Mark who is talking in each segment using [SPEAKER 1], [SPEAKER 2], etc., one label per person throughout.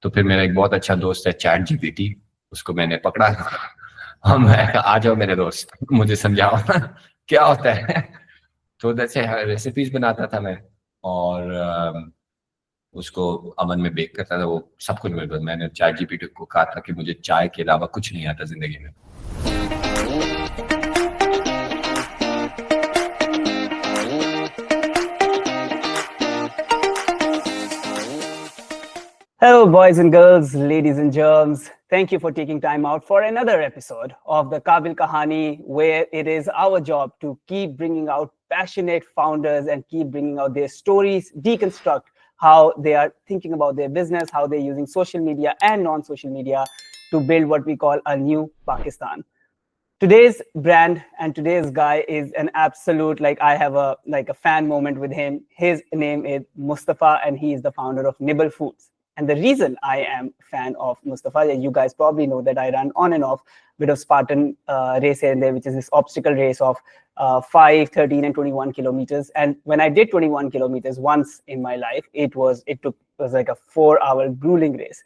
[SPEAKER 1] तो फिर मेरा एक बहुत अच्छा दोस्त है चैट जीपीटी, उसको मैंने पकड़ा और मैं कहा, आ जाओ मेरे दोस्त, मुझे समझाओ क्या होता है। तो जैसे रेसिपीज बनाता था मैं, और उसको अवन में बेक करता था, वो सब कुछ मैंने चैट जीपीटी को कहा था कि मुझे चाय के अलावा कुछ नहीं आता जिंदगी में।
[SPEAKER 2] Hello, boys and girls, ladies and germs. Thank you for taking time out for another episode of the Kabil Kahani, where it is our job to keep bringing out passionate founders and keep bringing out their stories, deconstruct how they are thinking about their business, how they're using social media and non-social media to build what we call a new Pakistan. Today's brand and today's guy is an absolute, like, I have a fan moment with him. His name is Mustafa, and he is the founder of Nibble Foods. And the reason I am a fan of Mustafa, you guys probably know that I run on and off bit of Spartan race here and there, which is this obstacle race of 5, 13, and 21 kilometers. And when I did 21 kilometers once in my life, it was like a 4-hour grueling race.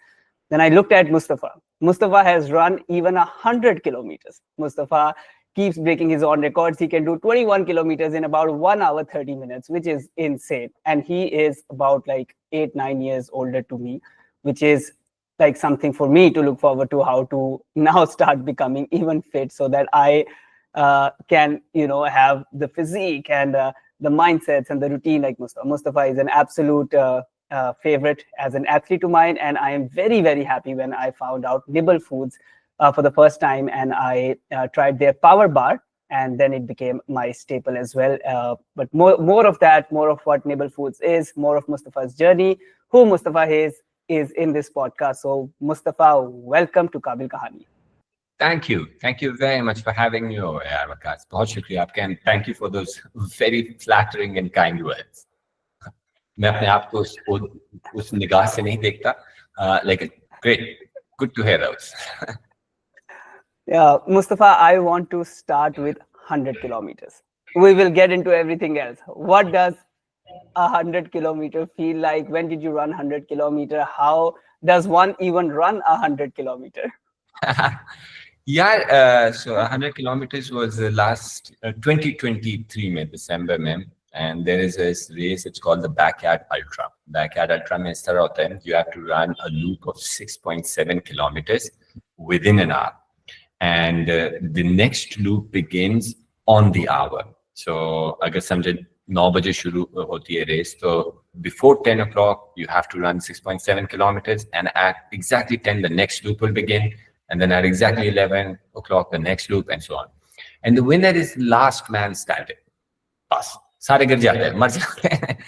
[SPEAKER 2] Then I looked at Mustafa. Mustafa has run even 100 kilometers. Mustafa keeps breaking his own records. He can do 21 kilometers in about 1 hour, 30 minutes, which is insane. And he is about like 8, 9 years older to me, which is like something for me to look forward to, how to now start becoming even fit so that I can, have the physique and the mindsets and the routine like Mustafa. Mustafa is an absolute favorite as an athlete of mine, and I am very, very happy when I found out Nibble Foods for the first time, and I tried their power bar, and then it became my staple as well. But more of that, more of what Nibble Foods is, more of Mustafa's journey, who Mustafa is in this podcast. So Mustafa, welcome to Kabil Kahani.
[SPEAKER 1] Thank you very much for having me over here, Vikas. बहुत शुक्रिया आपका, and thank you for those very flattering and kind words. मैं अपने आप को उस निगाह से नहीं देखता, लेकिन great, good to hear those.
[SPEAKER 2] Yeah, Mustafa, I want to start with 100 kilometers. We will get into everything else. What does 100 kilometer feel like? When did you run 100 kilometer? How does one even run 100 kilometer?
[SPEAKER 1] Yeah, so 100 kilometers was the last 2023 में December में, and there is this race. It's called the Backyard Ultra. Backyard Ultra में इस तरह होता है, you have to run a loop of 6.7 kilometers within an hour, and the next loop begins on the hour. So अगर समझे 9 बजे शुरू होती है रेस, तो before 10 o'clock you have to run 6.7 kilometers, and at exactly 10 the next loop will begin, and then at exactly 11 o'clock the next loop, and so on. And the winner is last man standing. बस सारे गिर जाते हैं, मर जाते हैं.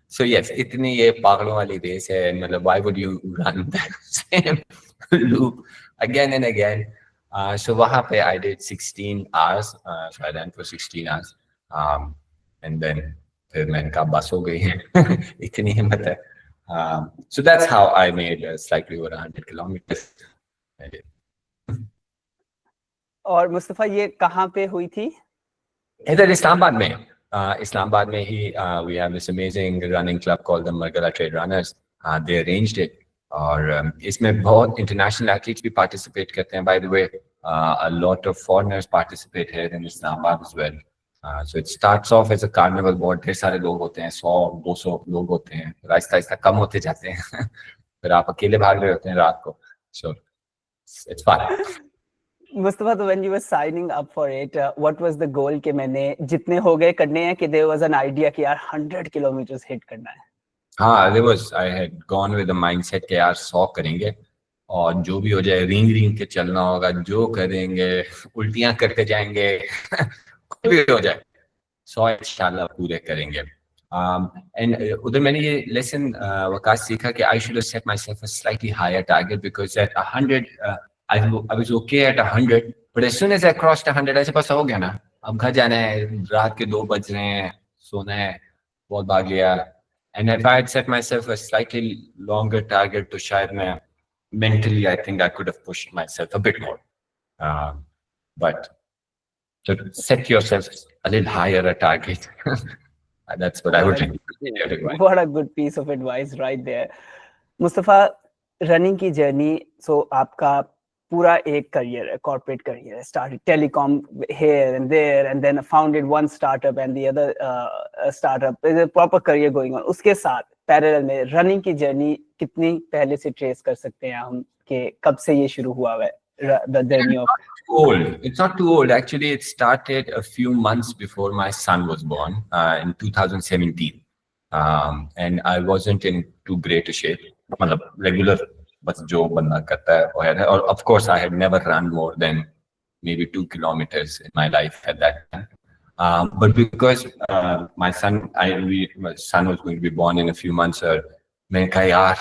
[SPEAKER 1] So yes, इतनी ये पागलों वाली रेस है. मतलब why would you run that same loop again and again? So वहाँ पे I did 16 hours. So I ran for 16 hours. And then फिर मैंने कहा बस हो गई है, इतनी हिम्मत है. So that's how I made slightly over 100 kilometers.
[SPEAKER 2] और मुस्तफा ये कहाँ पे हुई थी?
[SPEAKER 1] इधर इस्लामाबाद में. इस्लामाबाद में ही we have this amazing running club called the Margala Trade Runners. They arranged it, और इसमें बहुत international athletes भी participate करते हैं. By the way, a lot of foreigners participate here in Islamabad as well. So it starts off as a carnival. बहुत ढेर सारे लोग होते हैं, 100-200 लोग होते हैं. आहिस्ता कम होते जाते हैं. फिर आप अकेले भाग रहे होते हैं रात को. So it's fun.
[SPEAKER 2] Mustafa, so when you were signing up for it, what was the goal कि मैंने जितने हो गए करने हैं, कि there was an idea कि यार 100 kilometers hit करना है?
[SPEAKER 1] हाँ, I had gone with the mindset कि यार 100 करेंगे, और जो भी हो जाए रिंग के चलना होगा, जो करेंगे उल्टियां करते जाएंगे, कुछ भी हो जाए 100 इंशाल्लाह पूरे करेंगे. And उधर मैंने ये लेसन वकास सीखा कि I should have set myself a slightly higher target, because at 100 I was okay at 100, but as soon as I crossed 100 ऐसे पास हो गया ना, अब घर जाना है, रात के 2 बज रहे हैं, सोना है, बहुत भाग लिया. And if I had set myself a slightly longer target, तो शायद मैं mentally I think I could have pushed myself a bit more. But to set yourself a little higher a target. That's what I would think.
[SPEAKER 2] What a good piece of advice right there. Mustafa, running की journey, सो आपका पूरा एक career है, corporate career है, started telecom here and there and then founded one startup and the other startup, is a proper career going on. उसके साथ parallel में running की जर्नी कितनी पहले से ट्रेस कर सकते हैं हम कि कब से ये शुरू हुआ है the journey of
[SPEAKER 1] Old. It's not too old. Actually, it started a few months before my son was born in 2017. And I wasn't in too great a shape. मतलब regular बस जो बंदा करता है वो है. Or of course, I had never run more than maybe 2 kilometers in my life at that time. But because my son was going to be born in a few months, मैंने कहा यार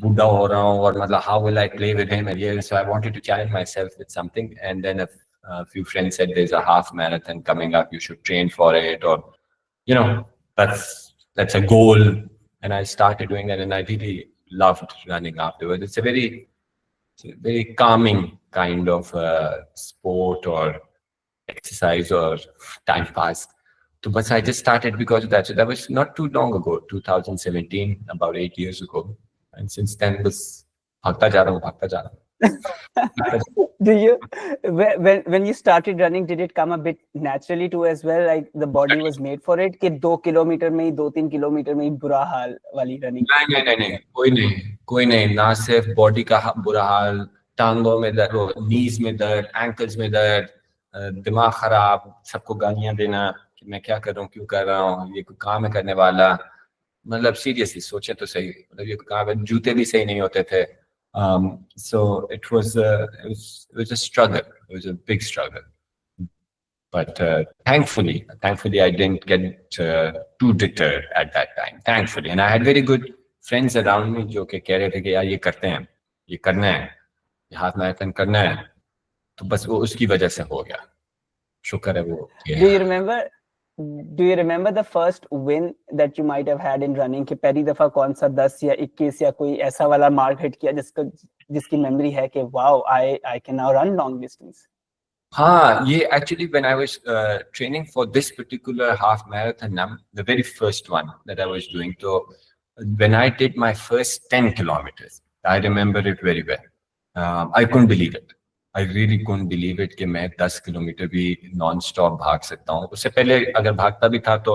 [SPEAKER 1] बुढ़ा हो रहा हूँ और मतलब how will I play with him? And yeah, so I wanted to challenge myself with something. And then a few friends said there's a half marathon coming up. You should train for it, or you know, that's a goal. And I started doing that, and I really loved running afterwards. It's a very calming kind of sport or exercise or time pass. So, but I just started because of that. So that was not too long ago, 2017, about 8 years ago. And since then, बस भागता जा रहा हूँ.
[SPEAKER 2] Do you, when you started running, did it come a bit naturally too as well? Like the body was made for it? कि 2 kilometre में ही 2-3 kilometre में ही बुरा हाल वाली रनिंग?
[SPEAKER 1] नहीं, कोई नहीं. ना सिर्फ बॉडी का बुरा हाल, टांगों में दर्द, नीज में दर्द, एंकल्स में दर्द, दिमाग खराब, सबको गालियां देना कि मैं क्या कर रहा हूँ, क्यों कर रहा हूँ, ये कोई काम है करने वाला. मतलब सीरियसली सोचे तो सही, मतलब ये काम है, जूते भी सही नहीं होते थे. So it was a struggle. It was a big struggle. But thankfully I didn't get too deterred at that time. Thankfully, and I had very good friends around me जो कि कह रहे थे कि यार ये करते हैं, ये करना है, ये हाफ मैराथन करना है. तो बस वो उसकी वजह से हो गया. शुक्र है वो.
[SPEAKER 2] Do you remember the first win that you might have had in running? कि पहली दफा कौन सा 10 या 21 या कोई ऐसा वाला मार्क हिट किया जिसकी मेमोरी है कि wow, I can now run long distance?
[SPEAKER 1] हाँ, ये actually when I was training for this particular half marathon, the very first one that I was doing. So when I did my first 10 kilometers, I remember it very well. I couldn't believe it. I really couldn't believe it कि मैं 10 kilometre भी non stop भाग सकता हूँ. उससे पहले अगर भागता भी था तो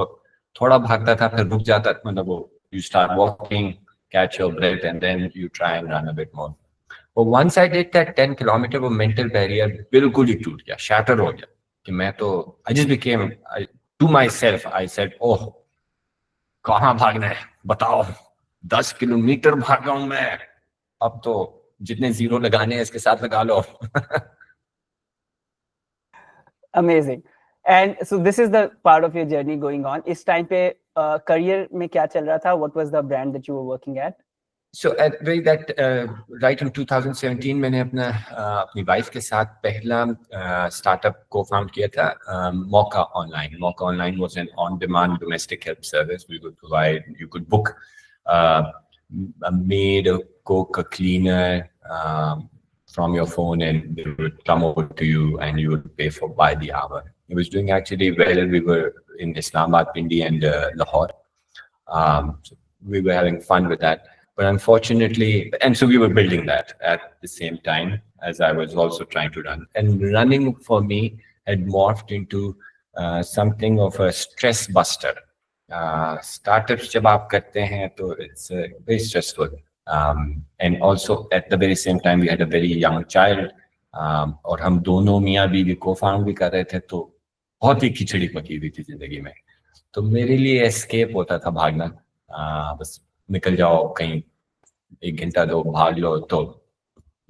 [SPEAKER 1] थोड़ा भागता था, फिर रुक जाता, मतलब वो you start walking, catch your breath, and then you try and run a bit more. But once I did that 10 kilometer, वो mental barrier बिल्कुल ही टूट गया, shatter हो गया कि मैं तो I just became to myself. I said, oh, कहाँ भागना है बताओ, 10 किलोमीटर भागा हूँ मैं, अब तो जितने जीरो लगाने हैं इसके साथ लगा लो.
[SPEAKER 2] Amazing. And so this is the part of your journey going on. इस टाइम पे career में क्या चल रहा था? What was the brand that you were working at?
[SPEAKER 1] So at right in 2017 मैंने अपनी वाइफ के साथ पहला स्टार्टअप को फाउंड किया था, Mocha Online. Mocha Online was an on-demand domestic help service. We would provide, you could book a maid, a cook, a cleaner from your phone, and they would come over to you and you would pay by the hour. It was doing actually well. We were in Islamabad, Pindi, and Lahore. So we were having fun with that. But unfortunately, and so we were building that at the same time as I was also trying to run. And running for me had morphed into something of a stress buster. Startups जब आप करते हैं तो it's very stressful. And also at the very same time we had a very young child. और हम दोनों मियाँ बीवी co-found भी कर रहे थे, तो बहुत ही खिचड़ी पकी हुई थी जिंदगी में. तो मेरे लिए escape होता था भागना. बस निकल जाओ कहीं, 1 घंटा दो भाग लो तो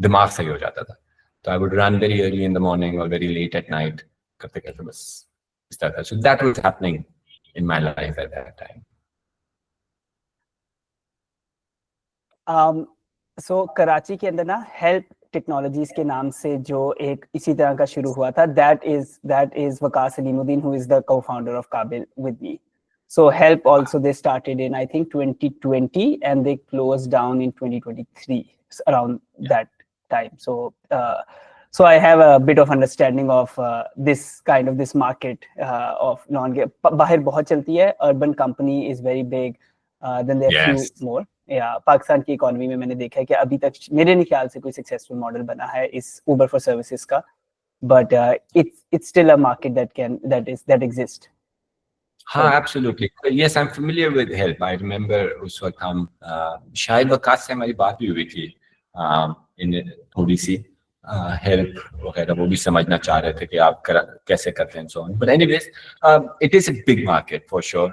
[SPEAKER 1] दिमाग सही हो जाता था. तो I would run very early in the morning or very late at night. करते करते बस इस तरह था. So that was happening in my life at that time.
[SPEAKER 2] So Karachi के अंदर ना हेल्प टेक्नोलॉजीज के नाम से जो एक इसी तरह का शुरू हुआ था, that is Waqas Salimuddin, who is the co-founder of Qabil with me. So Help also they started in I think 2020 and they closed down in 2023 around that time. So so I have a bit of understanding of this market of non-game. बाहर बहुत चलती है, urban company is very big, then there are few more या पाकिस्तान की economy में मैंने देखा है कि अभी तक मेरे नहीं ख्याल से कोई सक्सेसफुल मॉडल बना है इस उबर फॉर सर्विसेज का, but it's still a market that exists.
[SPEAKER 1] हाँ, absolutely. Yes, I'm familiar with help. I remember उस वक्त हम शायद वकास से हमारी बात भी हुई थी इन थोड़ी सी हेल्प वगैरह, वो भी समझना चाह रहे थे कि आप कैसे करते हैं so on. But anyways, it is a big market for sure.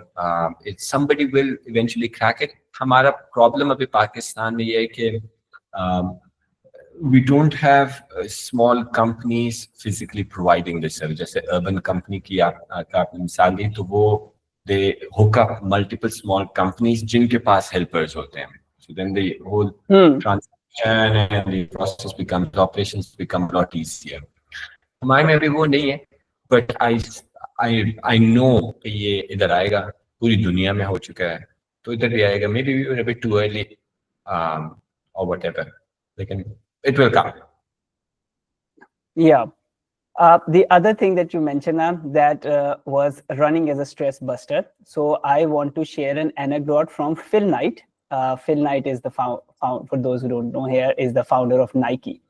[SPEAKER 1] Somebody will eventually crack it. हमारा प्रॉब्लम अभी पाकिस्तान में ये है कि we don't have small companies physically providing this service. जैसे urban company की आपने मिसाल दी, तो वो they hook up multiple small companies जिनके पास helpers होते हैं. So then the whole transaction and the process becomes, the operations become a lot easier. हमारे में अभी वो नहीं है, but I know कि ये इधर आएगा, पूरी दुनिया में हो चुका है, तो इधर भी आएगा. Maybe we were a bit too early or whatever. लेकिन it will come.
[SPEAKER 2] Yeah. The other thing that you mentioned, that was running as a stress buster. So I want to share an anecdote from Phil Knight. Phil Knight is the for those who don't know here, is the founder of Nike.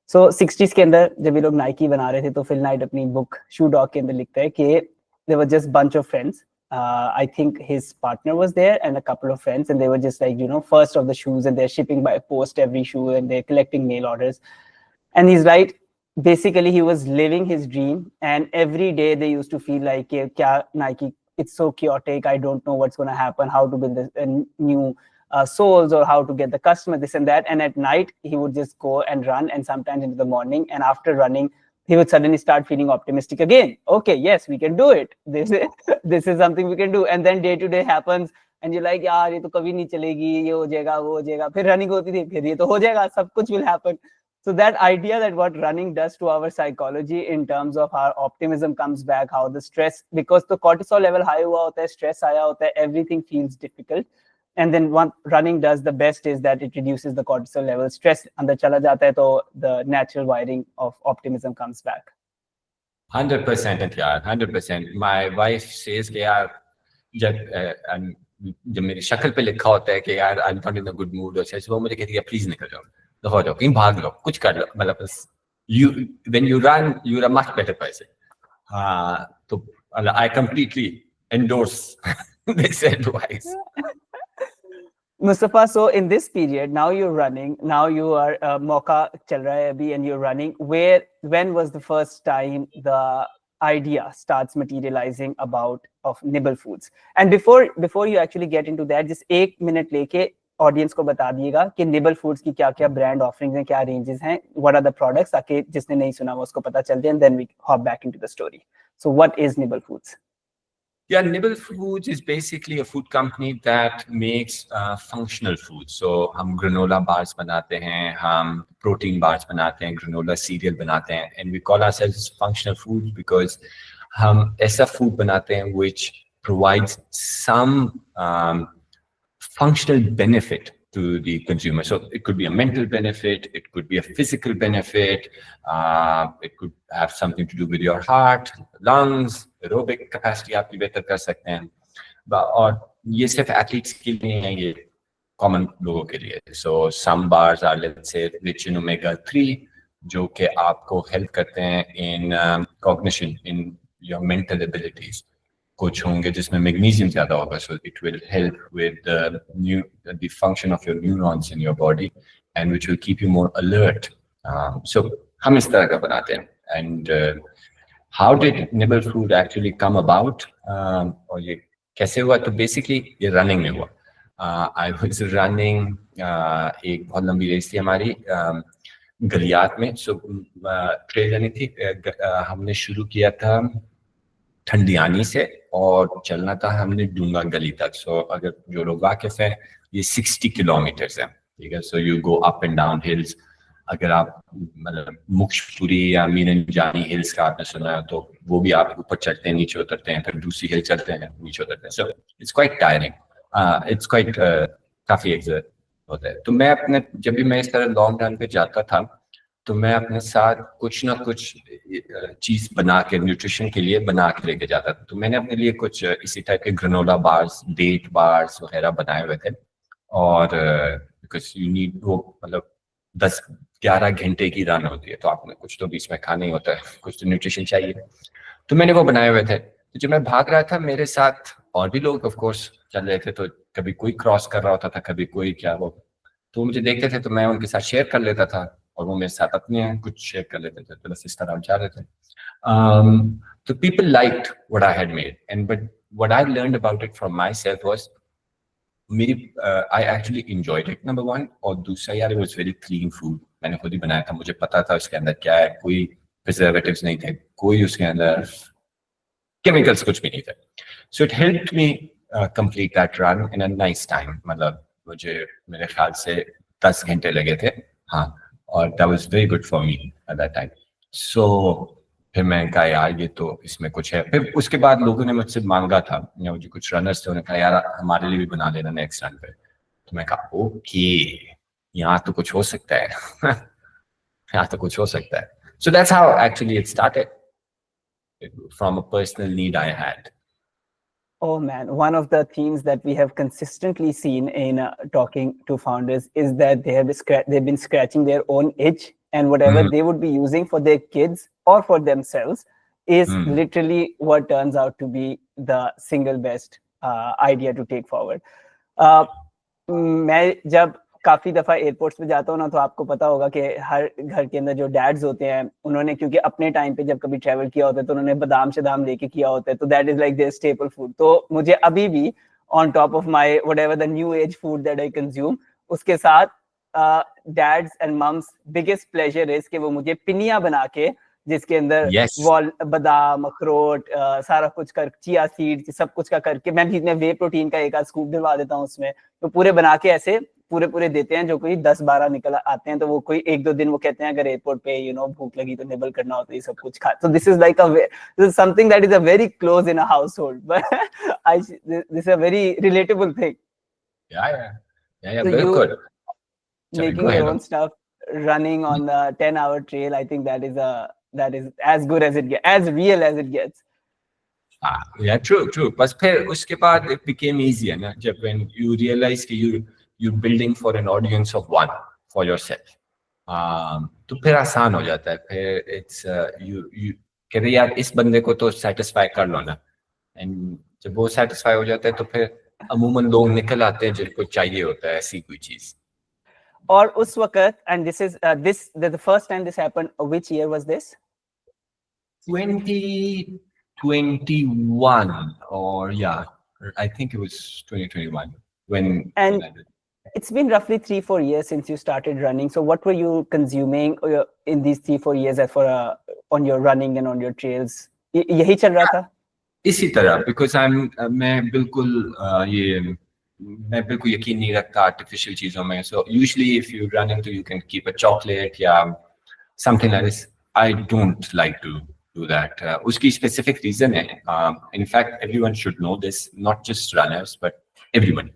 [SPEAKER 2] So 60s के अंदर जब ये लोग Nike बना रहे थे, तो Phil Knight अपनी book Shoe Dog के अंदर लिखता है कि there were just bunch of friends. I think his partner was there and a couple of friends, and they were just like, first of the shoes, and they're shipping by post every shoe, and they're collecting mail orders. And he's right. Basically, he was living his dream, and every day they used to feel like, kya Nike, it's so chaotic. I don't know what's going to happen, how to build a new soles, or how to get the customer, this and that. And at night, he would just go and run, and sometimes into the morning. And after running, he would suddenly start feeling optimistic again. Okay, yes, we can do it. This is something we can do. And then day to day happens, and you're like, yaar, ye to kabhi nahi chalegi, ye ho jayega, wo ho jayega. Phir running hoti thi, phir ye to ho jayega, sab kuch will happen. So that idea that what running does to our psychology in terms of our optimism comes back, how the stress, because the cortisol level high hua hota hai, stress aaya hota hai, everything feels difficult. And then what running does the best is that it reduces the cortisol level. Stress andar chala jata hai, so the natural wiring of optimism comes back.
[SPEAKER 1] 100% यार, 100%. My wife says कि यार जब मेरी शक्ल पे लिखा होता है कि यार I'm not in a good mood, और वो मुझे कहती है प्लीज निकल जाओ, दफा जाओ, कहीं भाग लो, कुछ कर लो, मतलब when you run you're a much better person. तो I completely endorse this advice.
[SPEAKER 2] Mustafa, so in this period, now you're running, now you are Mauka chal raha hai abhi, and you're running. When was the first time the idea starts materializing of Nibble Foods? And before you actually get into that, just 1 minute लेके audience को बता दिएगा कि Nibble Foods की क्या brand offerings हैं, क्या ranges हैं, what are the products, ताकि जिसने नहीं सुना वो उसको पता चल जाए, and then we hop back into the story. So what is Nibble Foods?
[SPEAKER 1] Yeah, Nibble Foods is basically a food company that makes functional food. So हम granola bars बनाते हैं, हम protein bars बनाते हैं, granola cereal बनाते हैं, and we call ourselves functional foods because हम ऐसा food बनाते हैं which provides some functional benefit to the consumer. So it could be a mental benefit, it could be a physical benefit, it could have something to do with your heart, lungs, aerobic capacity आपकी बेहतर कर सकते हैं. और ये सिर्फ athletes के लिए नहीं है, ये common लोगों के लिए. So some bars are, let's say, rich in omega-3, जो कि आपको help करते हैं in cognition, in your mental abilities. कुछ होंगे जिसमें magnesium ज़्यादा होगा, so it will help with the function of your neurons in your body, and which will keep you more alert. So हम इस तरह का बनाते हैं. And how did Nibble Food actually come about? और ये कैसे हुआ? तो basically ये running में हुआ. I was running एक बहुत लंबी रेस थी हमारी गलियात में. So ट्रेल रनिंग थी. हमने शुरू किया था ठंडियानी से और चलना था हमने डूंगा गली तक. सो अगर जो लोग वाकिफ हैं, ये 60 किलोमीटर्स है, ठीक है. So you go up and down hills. अगर आप मतलब मुक्शपुरी या मीरनजानी हिल्स का आपने सुना है, तो वो भी आप ऊपर चढ़ते हैं, नीचे उतरते हैं, फिर दूसरी हिल चलते हैं, नीचे उतरते हैं. So it's quite tiring, it's quite काफी एक्सर्ट होता है. तो मैं अपने जब भी मैं इस तरह लॉन्ग रन पे जाता था, तो मैं अपने साथ कुछ ना कुछ चीज बना के, न्यूट्रिशन के लिए बना के लेके जाता था. तो मैंने अपने लिए कुछ इसी टाइप के ग्रेनोला बार्स, डेट बार्स वगैरह बनाए हुए थे. और बिकॉज यू नीड वो मतलब 10-11 घंटे की रन होती है, तो आपने कुछ तो बीच में खाना ही होता है, कुछ तो न्यूट्रिशन चाहिए। तो मैंने वो बनाए हुए थे। तो जब मैं भाग रहा था मेरे साथ और भी लोग ऑफ कोर्स चल रहे थे, तो कभी कोई क्रॉस कर रहा होता था, कभी कोई क्या वो, तो वो मुझे देखते थे तो मैं उनके साथ शेयर कर लेता था और वो मेरे साथ अपने कुछ शेयर कर लेते थे, तो बस इस तरह हम जा रहे थे। So people liked what I had made, and but what I learned about it from myself was मेरी I actually enjoyed it, number one, और दूसरा यार it was very clean food, मैंने खुद ही बनाया था, मुझे पता था उसके अंदर क्या है, कोई प्रिजर्वेटिव्स नहीं थे, कोई उसके अंदर केमिकल्स कुछ भी नहीं थे। So it helped me complete that run in a nice time, मतलब मुझे मेरे ख्याल से 10 घंटे लगे थे, हाँ, और that was very good for me at that time. So फिर मैं कहा यार ये तो इसमें कुछ है। फिर उसके बाद लोगों ने मुझसे मांगा था, जो कुछ रनर्स थे, उन्होंने कहा यार हमारे लिए भी बना लेना नेक्स्ट रन पे। तो मैं कहा ओके, यहाँ तो कुछ हो सकता है यहाँ तो कुछ हो सकता है। So that's how actually it started, from a personal need I had.
[SPEAKER 2] Oh man, one of the themes that we have consistently seen in talking to founders is that they've been scratching their own itch, and whatever they would be using for their kids or for themselves is literally what turns out to be the single best idea to take forward. मैं जब काफी दफा airports पे जाता हूँ ना, तो आपको पता होगा कि हर घर के अंदर जो डैड्स होते हैं, उन्होंने क्योंकि अपने टाइम पे जब कभी ट्रैवल किया होता है तो उन्होंने बादाम शादाम लेके किया होता है, तो that is like their staple food. तो मुझे अभी भी on top of my whatever the new age food that I consume, उसके साथ dads and mums biggest pleasure is कि वो मुझे पिनिया बना के, जिसके अंदर बादाम, अखरोट, सारा कुछ कर, चिया सीड, सब कुछ का करके, मैं भी वे प्रोटीन का एक आध स्कूप डलवा देता हूँ उसमें, तो पूरे बना के ऐसे पूरे देते हैं, जो कोई 10-12 निकल आते हैं, तो वो कोई 1-2 दिन वो कहते हैं अगर एयरपोर्ट पे भूख लगी तो निबल करना होता है, ये सब कुछ खा। तो this is like this is something that is a very close in a house hold, but I this is a very relatable thing.
[SPEAKER 1] Yeah,
[SPEAKER 2] So
[SPEAKER 1] बिल्कुल।
[SPEAKER 2] making your own stuff, running on the 10-hour trail, I think that is as good as it gets, as real as it gets.
[SPEAKER 1] Yeah, true. बस फिर उसके बाद it became easier ना, जब when you realize कि you're building for an audience of one for yourself, तो फिर आसान हो जाता है। फिर it's you कहते यार इस बंदे को तो satisfy कर लो ना, and जब वो satisfy हो जाता है तो फिर अमूमन लोग निकल आते हैं जिनको चाहिए होता है ऐसी कोई चीज।
[SPEAKER 2] और उस वक्त, and this is the first time this happened, which year was this?
[SPEAKER 1] 2021, or yeah, I think it was 2021 when
[SPEAKER 2] and
[SPEAKER 1] I did.
[SPEAKER 2] It's been roughly 3-4 years since you started running. So what were you consuming in these 3-4 years for on your running and on your trails? यही चल रहा था
[SPEAKER 1] इसी तरह, because मैं बिल्कुल यकीन नहीं रखता आर्टिफिशियल चीजों में। So usually if you run into, you can keep a chocolate या something like this. I don't like to do that. उसकी specific reason है. In fact, everyone should know this, not just runners, but everyone.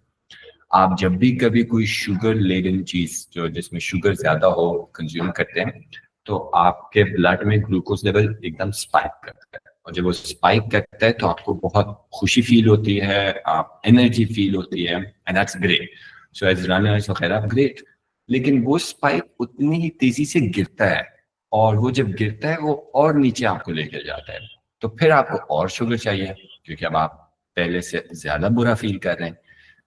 [SPEAKER 1] आप जब भी कभी कोई sugar laden चीज जो जिसमें शुगर ज्यादा हो कंज्यूम करते हैं, तो आपके ब्लड में ग्लूकोज लेवल एकदम स्पाइक करता है, और जब वो स्पाइक करता है तो आपको बहुत खुशी फील होती है, आप एनर्जी फील होती है, and that's great. So as runners वगैरह ग्रेट, लेकिन वो स्पाइक उतनी ही तेजी से गिरता है, और वो जब गिरता है वो और नीचे आपको लेके जाता है, तो फिर आपको और शुगर चाहिए, क्योंकि अब आप पहले से ज्यादा बुरा फील कर रहे हैं,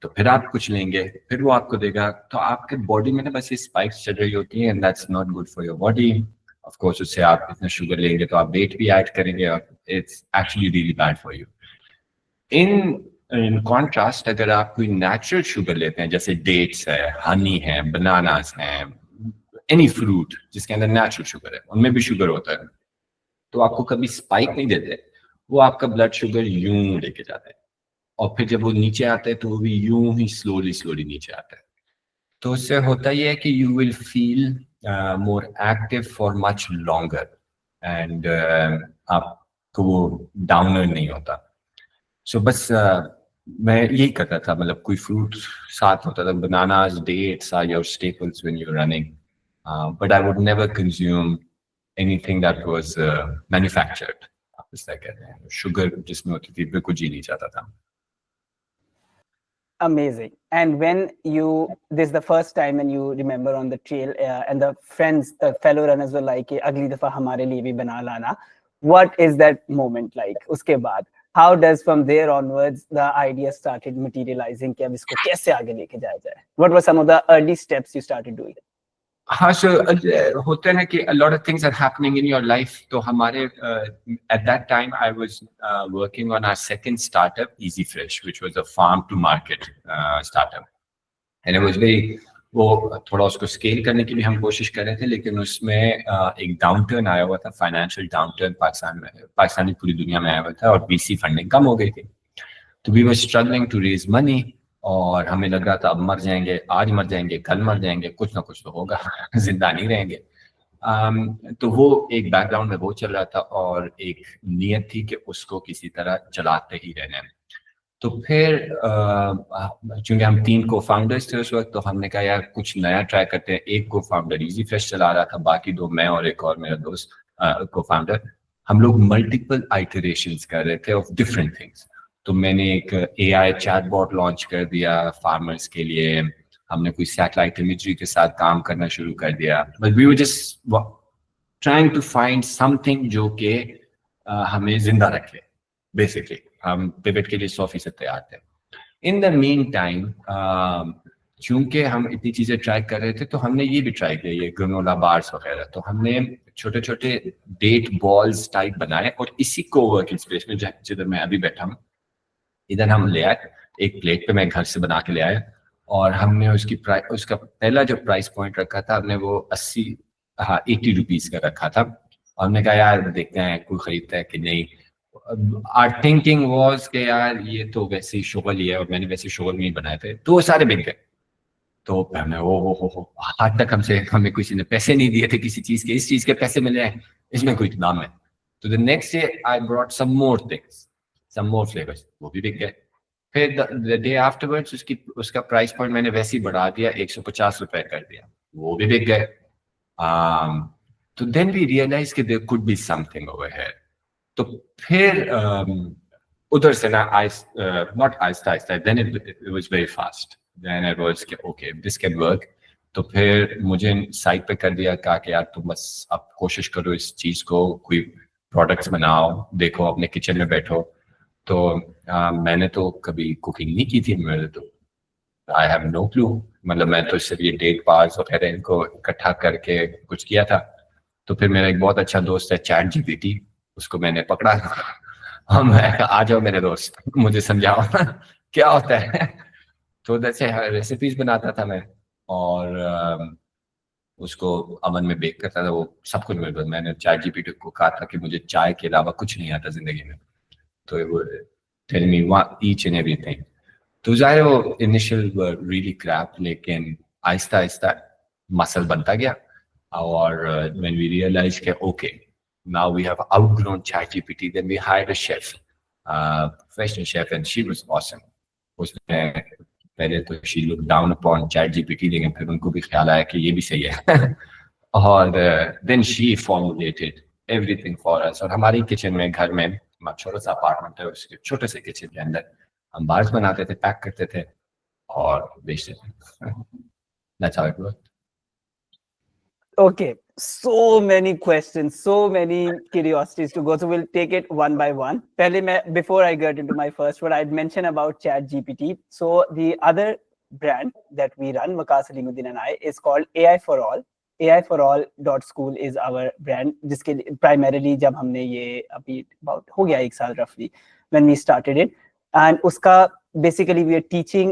[SPEAKER 1] तो फिर आप कुछ लेंगे, फिर वो आपको देगा, तो आपके बॉडी में ना बस ये स्पाइक्स चल रही होती है, and that's not good for your body. Of course उससे आप इतना शुगर लेंगे तो आप वेट भी ऐड करेंगे, और it's actually really bad for you. In contrast, अगर आप कोई नेचुरल शुगर लेते हैं, जैसे डेट्स है, हनी है, बनानास है, एनी फ्रूट जिसके अंदर नेचुरल शुगर है, उनमें भी शुगर होता है, तो आपको कभी स्पाइक नहीं देते, वो आपका ब्लड शुगर यूं लेके जाते हैं, और फिर जब वो नीचे आता है तो वो भी यूं ही स्लोली नीचे आता है। तो उससे होता ये है कि you will feel more active for much longer, and आपको वो डाउनर नहीं होता। सो बस मैं यही करता था, मतलब कोई फ्रूट साथ होता था, bananas, dates are your staples when you are running, but I would never consume anything that was manufactured. आप इस तरह कहते हैं, शुगर जिसमें होती थी बिल्कुल जी नहीं चाहता था।
[SPEAKER 2] Amazing. And when this is the first time and you remember on the trail and the friends, the fellow runners were like, "Agli dafa hamare liye bhi bana lana." What is that moment like? Uske baad, how does from there onwards the idea started materializing? कि अब इसको कैसे आगे लेके जाया जाए? What were some of the early steps you started doing?
[SPEAKER 1] हाँ, so होता है कि a lot of things are happening in your life. तो हमारे at that time I was working on our second startup, Easy Fresh, which was a farm to market startup, and it was very वो थोड़ा उसको scale करने की भी हम कोशिश कर रहे थे, लेकिन उसमें एक डाउनटर्न आया हुआ था, फाइनेंशियल डाउनटर्न पाकिस्तानी पूरी दुनिया में आया हुआ था और VC फंडिंग कम हो गई थी. तो we were struggling to raise money और हमें लग रहा था अब मर जाएंगे, आज मर जाएंगे, कल मर जाएंगे, कुछ ना कुछ तो होगा, जिंदा नहीं रहेंगे. तो वो एक बैकग्राउंड में वो चल रहा था और एक नीयत थी कि उसको किसी तरह चलाते ही रहना है. तो फिर चूंकि हम 3 को फाउंडर्स थे उस वक्त, तो हमने कहा यार कुछ नया ट्राई करते हैं. एक को फाउंडर इजी फ्रेश चला रहा था, बाकी 2 मैं और एक और मेरा दोस्त को फाउंडर. हम लोग मल्टीपल आइटरेशंस कर रहे थे ऑफ डिफरेंट थिंग्स. तो मैंने एक AI चैटबॉट लॉन्च कर दिया फार्मर्स के लिए. हमने कोई सैटेलाइट इमेजरी के साथ काम करना शुरू कर दिया. But we were just trying to find something जो कि हमें जिंदा रखे. बेसिकली हम पिवट के लिए 100% तैयार थे. इन द मीन टाइम चूंकि हम इतनी चीजें ट्राई कर रहे थे, तो हमने ये भी ट्राई किया, ये ग्रेनोला बार्स वगैरह. तो हमने छोटे छोटे डेट बॉल्स टाइप बनाए और इसी कोवर्किंग स्पेस में जिधर मैं अभी बैठा हूँ, इधर हम ले आए. एक प्लेट पे मैं घर से बना के ले आया और हमने उसका पहला जो प्राइस पॉइंट रखा था, हमने वो 80 रुपीज का रखा था. और हमने कहा यार देखते हैं कोई खरीदता है कि नहीं. आवर थिंकिंग वाज कि यार ये तो वैसे ही शुगर ही है और मैंने वैसे शुगर में ही बनाए थे, तो वो सारे बिक गए. तो हमने हो आज तक हमें किसी ने पैसे नहीं दिए थे किसी चीज के, इस चीज के पैसे मिले हैं, इसमें कोई दाम है. तो the next day I brought some more things, some more flavours, वो भी बिक गए. फिर द डे आफ्टरवर्ड्स उसका प्राइस पॉइंट मैंने वैसे ही बढ़ा दिया, 150 रुपए कर दिया, वो भी बिक गए. तो देन वी रियलाइज कि there could be something over here. तो फिर उधर से ना नॉट आहिस्ता, then it was very fast. Then it was कि ओके दिस कैन वर्क. तो फिर मुझे साइड पे कर दिया, कहा कि यार तुम बस अब कोशिश करो इस चीज को, कोई प्रोडक्ट्स बनाओ, देखो अपने किचन में बैठो. तो मैंने तो कभी कुकिंग नहीं की थी, मेरे तो आई हैव नो क्लू. मतलब मैं तो सिर्फ ये डेट बार्स वगैरह इनको इकट्ठा करके कुछ किया था. तो फिर मेरा एक बहुत अच्छा दोस्त है ChatGPT, उसको मैंने पकड़ा और मैं आ जाओ मेरे दोस्त मुझे समझाओ क्या होता है. तो जैसे रेसिपीज बनाता था मैं और उसको अवन में बेक करता था, वो सब कुछ मेरे. मैंने ChatGPT को कहा था कि मुझे चाय के अलावा कुछ नहीं आता जिंदगी में, तो वो tell me each and everything. तो जाहिर वो इनिशियल रियली क्रैप, लेकिन आहिस्ता आहिस्ता मसल बनता गया. और व्हेन वी रियलाइज के okay now we have outgrown ChatGPT, then we hired a chef, professional chef, and she was awesome. उसने पहले तो she look down upon ChatGPT, लेकिन फिर उनको भी ख्याल आया कि ये भी सही है और then she formulated everything for us. और हमारी किचन में, घर में छोटा सा अपार्टमेंट है, उसके छोटे से किचन के अंदर हम बार्स बनाते थे, पैक करते थे और बेचते थे. That's how it worked.
[SPEAKER 2] Okay, so many questions, so many curiosities to go. So we'll take it one by one. Before I get into my first one, I'd mention about ChatGPT. So the other brand that we run, Waqas Alimuddin and I, is called AI for All. AI4all.school is our brand, जिसके primarily जब हमने ये अभी about हो गया 1 साल roughly when we started it, and उसका basically we are teaching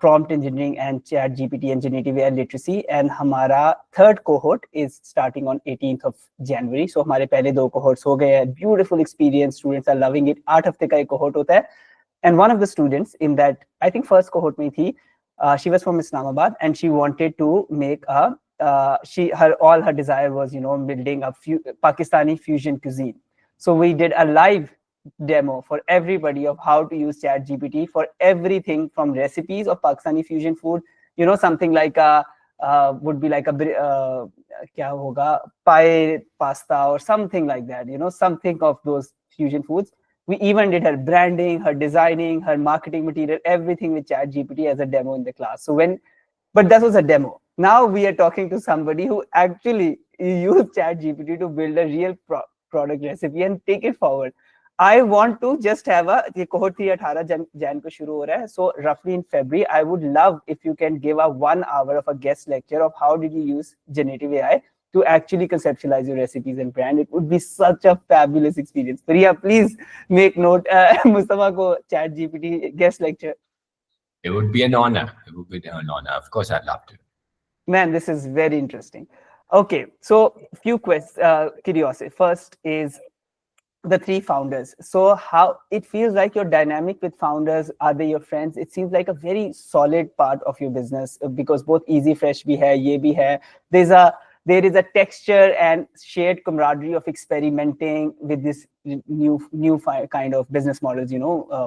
[SPEAKER 2] prompt engineering and ChatGPT and generative AI literacy, and हमारा third cohort is starting on 18th of January. So हमारे पहले 2 cohorts हो गए हैं. Beautiful experience, students are loving it. 8 हफ्ते का एक cohort होता है, and one of the students in that, I think first cohort में थी, she was from Islamabad and she wanted to make all her desire was, building a Pakistani fusion cuisine. So we did a live demo for everybody of how to use ChatGPT for everything from recipes of Pakistani fusion food, something like would be like a kya hoga, pie pasta or something like that, something of those fusion foods, We even did her branding, her designing, her marketing material, everything with ChatGPT as a demo in the class. But that was a demo. Now we are talking to somebody who actually used ChatGPT to build a real product recipe and take it forward. I want to just have ये cohort 3 18 Jan को शुरू हो रहा है. So roughly in February, I would love if you can give a 1 hour of a guest lecture of how did you use generative AI to actually conceptualize your recipes and brand. It would be such a fabulous experience. Priya, please make note. Mustafa ko ChatGPT guest lecture.
[SPEAKER 1] It would be an honor. It would be an honor. Of course, I'd love to.
[SPEAKER 2] Man, this is very interesting. Okay, so few curiosity. First is the 3 founders. So how it feels like your dynamic with founders, are they your friends? It seems like a very solid part of your business because both Easy Fresh bhi hai, ye bhi hai. There is a texture and shared camaraderie of experimenting with this new kind of business models,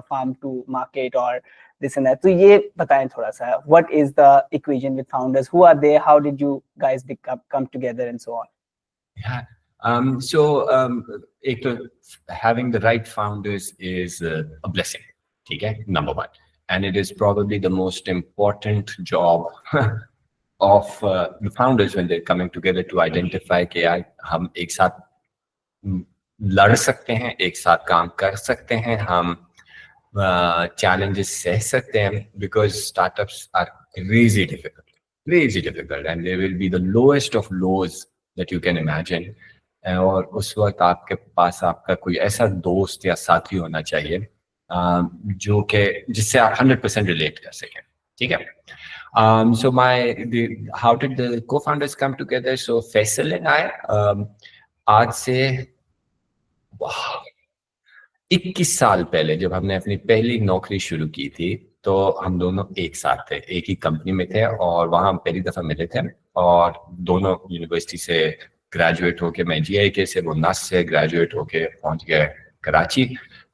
[SPEAKER 2] farm to market or this and that. So ye batayein thoda sa, what is the equation with founders? Who are they? How did you guys come together and so on?
[SPEAKER 1] Yeah. Having the right founders is a blessing. Okay, number one, and it is probably the most important job of the founders when they're coming together to identify कि यार हम एक साथ लड़ सकते हैं, एक साथ काम कर सकते हैं, हम challenges सह सकते हैं, because startups are crazy difficult, and they will be the lowest of lows that you can imagine. और उस वक्त आपके पास आपका कोई ऐसा दोस्त या साथी होना चाहिए जो कि जिससे आप 100% रिलेट कर सकें. ठीक है. So how did the co-founders come together? So Faisal and I आज से 21 साल पहले जब हमने अपनी पहली नौकरी शुरू की थी तो हम दोनों एक साथ थे, एक ही कंपनी में थे और वहाँ हम पहली दफा मिले थे और दोनों यूनिवर्सिटी से ग्रेजुएट होके, मैं GIK से, वो NUS से ग्रेजुएट होके पहुंच गए कराची.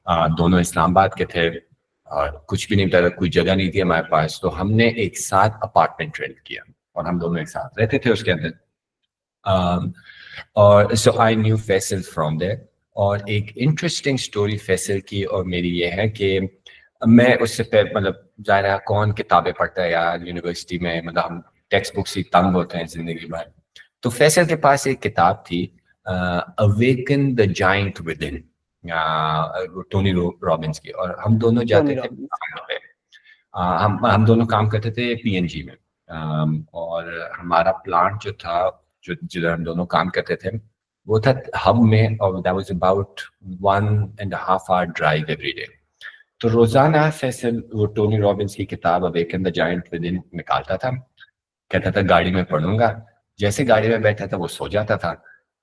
[SPEAKER 1] दोनों इस्लामाबाद के थे और कुछ भी नहीं था, कोई जगह नहीं थी हमारे पास, तो हमने एक साथ अपार्टमेंट रेंट किया और हम दोनों एक साथ रहते थे उसके अंदर. और so I knew Faisal from there. और एक इंटरेस्टिंग स्टोरी फैसल की और मेरी ये है कि मैं उससे पहले, मतलब जाहिर है कौन किताबें पढ़ता है यार यूनिवर्सिटी में, मतलब हम टेक्स्ट बुक से तंग होते हैं जिंदगी भर. तो फैसल के पास एक किताब थी, awaken the giant with in, Tony Robbins की, और हम दोनों जाते थे काम पे. हम दोनों काम करते थे PNG में, और हमारा प्लांट जो था, जो जिधर हम दोनों काम करते थे, वो था हब में, और that was about 1.5 hour drive every day. तो रोजाना फैसल वो टोनी रॉबिन्स की किताब awaken the giant with in निकालता था, कहता था गाड़ी में पढ़ूंगा. जैसे गाड़ी में बैठा था वो सो जाता था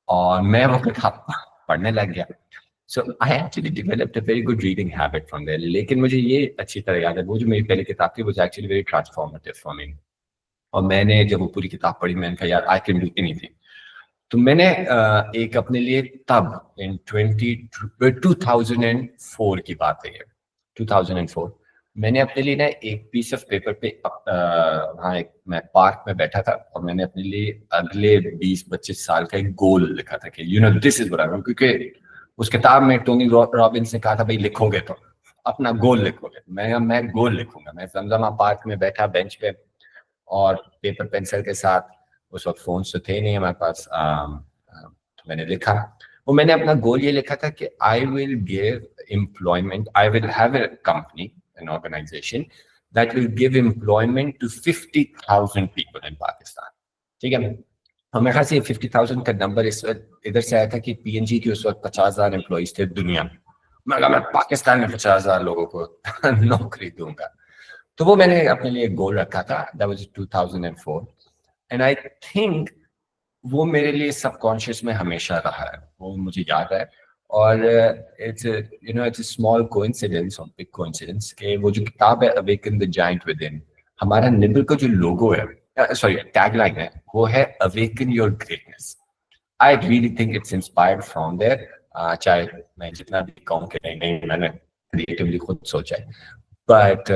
[SPEAKER 1] और मैं वो किताब पढ़ने लग गया. So I actually developed a very good reading habit from there. लेकिन मुझे ये अच्छी तरह याद है, वो जो मेरी पहली किताब थी was actually very transformative for me. और मैंने जब वो पूरी किताब पढ़ी, मैंने कहा यार I can do anything. तो मैंने एक अपने लिए तब in 2004 की बात है, 2004 मैंने अपने लिए ना एक पीस ऑफ पेपर पे वहाँ एक मैं पार्क में बैठा था और मैंने अपने लिए अगले 20-25 साल का एक गोल लिखा था कि this is what I want. क्योंकि उस किताब में टोनी रॉबिन्स ने कहा था भाई लिखोगे तो अपना गोल लिखोगे. मैं गोल लिखूंगा. मैं जमजमा पार्क में बैठा बेंच पे और पेपर पेंसिल के साथ, उस वक्त फोन तो थे नहीं हमारे पास, तो मैंने लिखा. वो मैंने अपना गोल ये लिखा था कि I will give employment, I will have a company, an organization that will give employment to 50,000 people in Pakistan. ठीक है. और मेरे ख्याल से 50,000 का नंबर इधर से आया था कि PNG की उस वक्त 50,000 एम्प्लॉइज थे दुनिया में. मैं पाकिस्तान में 50,000 लोगों को नौकरी दूंगा. तो वो मैंने अपने लिए गोल रखा था. That was 2004 and I think वो मेरे लिए सबकॉन्शियस में हमेशा रहा है, वो मुझे याद है. और it's a small coincidence or big coincidence कि वो जो किताब है Awaken the Giant Within, हमारा निबल का जो लोगो है, टैगलाइन है, वो है Awaken Your Greatness. I really think it's inspired from there. चाहे मैं जितना भी कहूँ कि नहीं मैंने क्रिएटिवली खुद सोचा है, but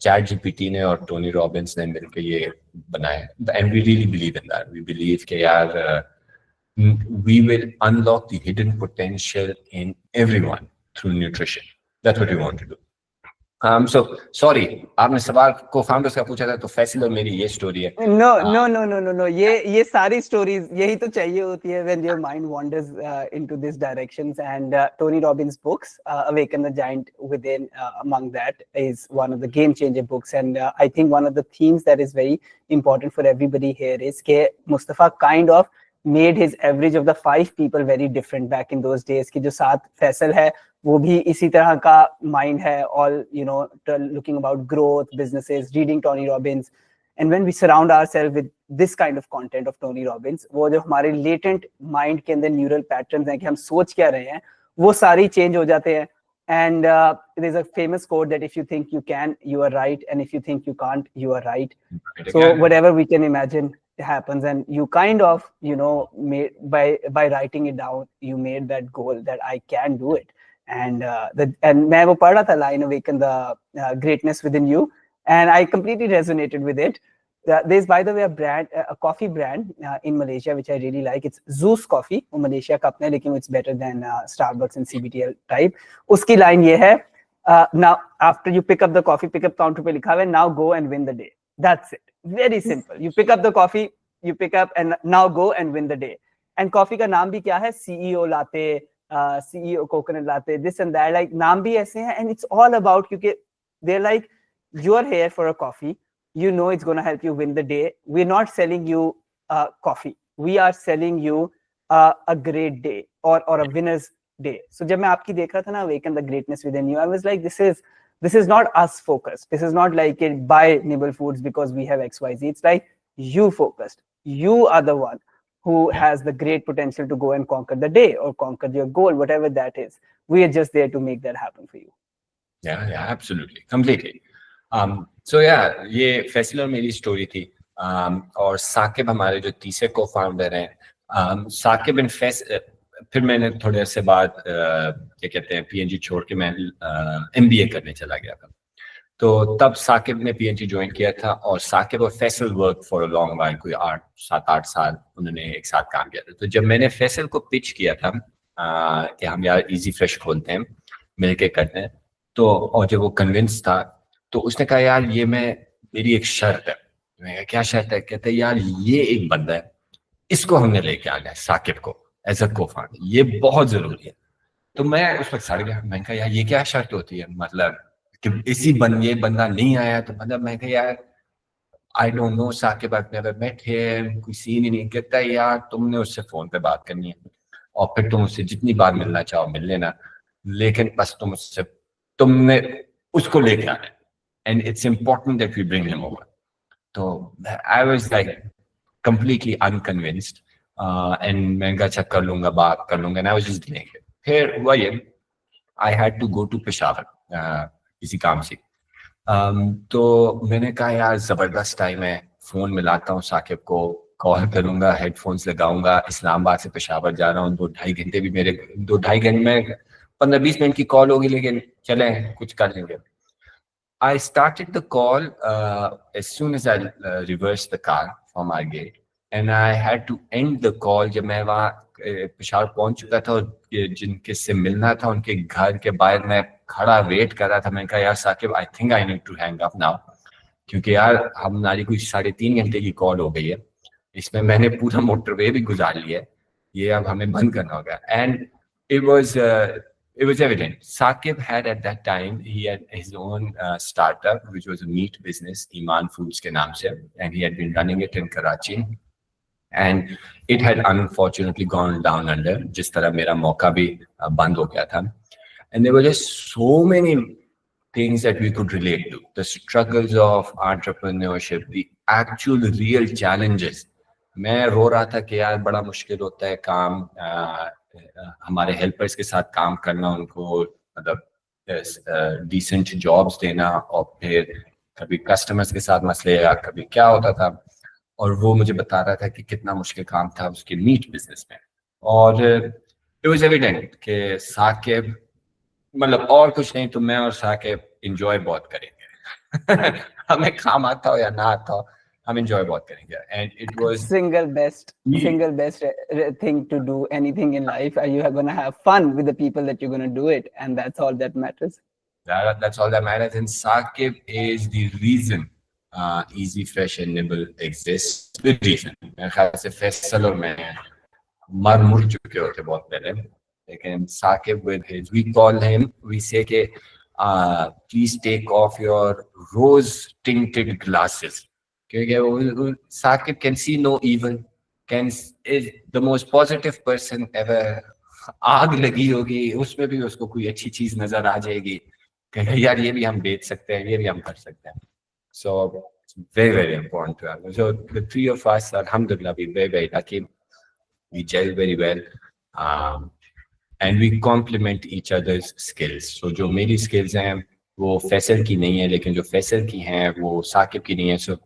[SPEAKER 1] ChatGPT ने और टोनी रॉबिन्स ने मिलकर ये बनाया, and we really believe in that. We believe कि यार we will unlock the hidden potential in everyone through nutrition. That's what we want to do. So sorry, आपने सवाल co-founders का पूछा था, तो फैसल और मेरी ये स्टोरी है.
[SPEAKER 2] No. ये सारी stories यही तो चाहिए होती है when your mind wanders into these directions. And Tony Robbins' books, Awaken the Giant Within, among that is one of the game changer books. And I think one of the themes that is very important for everybody here is कि Mustafa kind of made his average of the 5 people very different back in those days. कि जो साथ फैसल है वो भी इसी तरह का mind है, all looking about growth, businesses, reading Tony Robbins. And when we surround ourselves with this kind of content of Tony Robbins, वो जो हमारे latent mind के अंदर neural patterns हैं कि हम सोच क्या रहे हैं, वो सारी change हो जाते हैं. And there's a famous quote that if you think you can, you are right, and if you think you can't, you are right. So whatever we can imagine happens, and you kind of made by writing it down, you made that goal that I can do it. And मैं वो पढ़ रहा था line, Awaken the Greatness Within You, and I completely resonated with it. There's, by the way, a coffee brand in Malaysia which I really like. It's Zeus Coffee. वो Malaysia का अपना है, लेकिन it's better than Starbucks and CBTL type. उसकी line ये है, now after you pick up the coffee, pick up counter पे लिखा है, now go and win the day. That's it. Very simple. You pick up the coffee, you pick up, and now go and win the day. And coffee का नाम भी क्या है? CEO latte, CEO coconut latte, this and that. Like नाम भी ऐसे हैं, and it's all about, क्योंकि they're like, you're here for a coffee. You know it's going to help you win the day. We're not selling you coffee. We are selling you a great day or a winner's day. So जब मैं आपकी देख रहा था ना, Awaken the Greatness Within You, I was like, this is not us focused. This is not like it buy Nibble Foods because we have XYZ. It's like you focused. You are the one who has the great potential to go and conquer the day or conquer your goal, whatever that is. We are just there to make that happen for you.
[SPEAKER 1] Yeah, absolutely, completely. So yeah, ये फैसल और मेरी story थी. और साकिब हमारे जो तीसरे cofounder हैं, Saqib and फिर मैंने थोड़े अर्से बाद क्या कहते हैं PNG छोड़ के मैं MBA करने चला गया था. तो तब साकिब ने PNG ज्वाइन किया था, और साकिब और Faisal work for a long while, कोई 7-8 साल उन्होंने एक साथ काम किया था. तो जब मैंने फैसल को पिच किया था कि हम यार इजी फ्रेश खोलते हैं, मिलके करते हैं, तो और जब वो कन्विंस था, तो उसने कहा यार ये मेरी एक शर्त है. मैं कहा क्या शर्त है? कहते यार ये एक बंदा है, इसको हमने लेके आना है साकिब को एज अ को-फाउंडर, ये बहुत जरूरी है. तो मैं उस वक्त सड़ गया. मैं कहा यार ये क्या शर्त होती है, मतलब कि ये बंदा नहीं आया तो मतलब. मैं कहा यार I don't know Saqib, I never met him, कोई सीन ही नहीं. कहता है यार तुमने उससे फोन पे बात करनी है, और फिर तुम उससे जितनी बार मिलना चाहो मिल लेना, लेकिन बस तुमने उसको लेके आना है. And it's important that we bring him over. So I was like completely unconvinced. And मैं कहा अच्छा कर लूँगा, बात कर लूँगा. And I was just delaying it. फिर हुआ ये, I had to go to Peshawar किसी काम से. तो मैंने कहा यार जबरदस्त टाइम है, फोन मिलाता हूँ साकिब को, कॉल करूँगा, हेडफोन्स लगाऊंगा, इस्लामाबाद से पेशावर जा रहा हूँ. 2-2.5 घंटे भी मेरे 2-2.5 घंटे में 15-20 मिनट की कॉल होगी, लेकिन चले कुछ कर लेंगे. I started the call as soon as I reversed the car from our gate, and I had to end the call जब मैं वहाँ पेशावर पहुँच चुका था, और जिनके से मिलना था उनके घर के बाहर मैं खड़ा वेट कर रहा था. मैंने कहा यार Saqib, I think I need to hang up now, क्योंकि यार हमारी कुछ 3.5 घंटे की कॉल हो गई है, इसमें मैंने पूरा मोटरवे भी गुजार लिया है, ये अब हमें बंद करना होगा. And it was evident. Saqib had at that time, he had his own startup, which was a meat business, Iman Foods के नाम से, and he had been running it in Karachi. And it had unfortunately gone down under, जिस तरह मेरा मौका भी बंद हो गया था. And there were just so many things that we could relate to. The struggles of entrepreneurship, the actual real challenges. मैं रो रहा था कि यार बड़ा मुश्किल होता है काम, हमारे हेल्पर्स के साथ काम करना, उनको मतलब डिसेंट जॉब्स देना, और फिर कभी कस्टमर्स के साथ मसले या कभी क्या होता था. और वो मुझे बता रहा था कि कितना मुश्किल काम था उसके मीट बिजनेस में. और इट वाज एविडेंट कि साकिब, मतलब और कुछ नहीं तो मैं और साकिब एंजॉय बहुत करेंगे. हमें काम आता हो या ना आता हो, हम enjoy बहुत करेंगे. And it was
[SPEAKER 2] single best
[SPEAKER 1] Me-
[SPEAKER 2] single best thing to do anything in life. You are going to have fun with the people that you're going to do it, and that's all that matters.
[SPEAKER 1] that's all that matters. And Saqib is the reason Easy Fresh and Nibble exists. The reason. मेरे ख्याल से फैसल और मैं मर मुर चुके होते बहुत पहले. लेकिन Saqib with his, we call him, we say के please take off your rose tinted glasses. क्योंकि Saqib can see no evil, is the most positive person ever. आग लगी होगी उसमें भी उसको कोई अच्छी चीज नजर आ जाएगी कि यार ये भी हम बेच सकते हैं, ये भी हम कर सकते हैं. So it's very important to have. So the three of us, alhamdulillah, we're very lucky. We gel very well, and we complement each other's skills. So जो मेरी skills हैं वो फैसल की नहीं है, लेकिन जो फैसल की हैं वो साकिब की नहीं है. So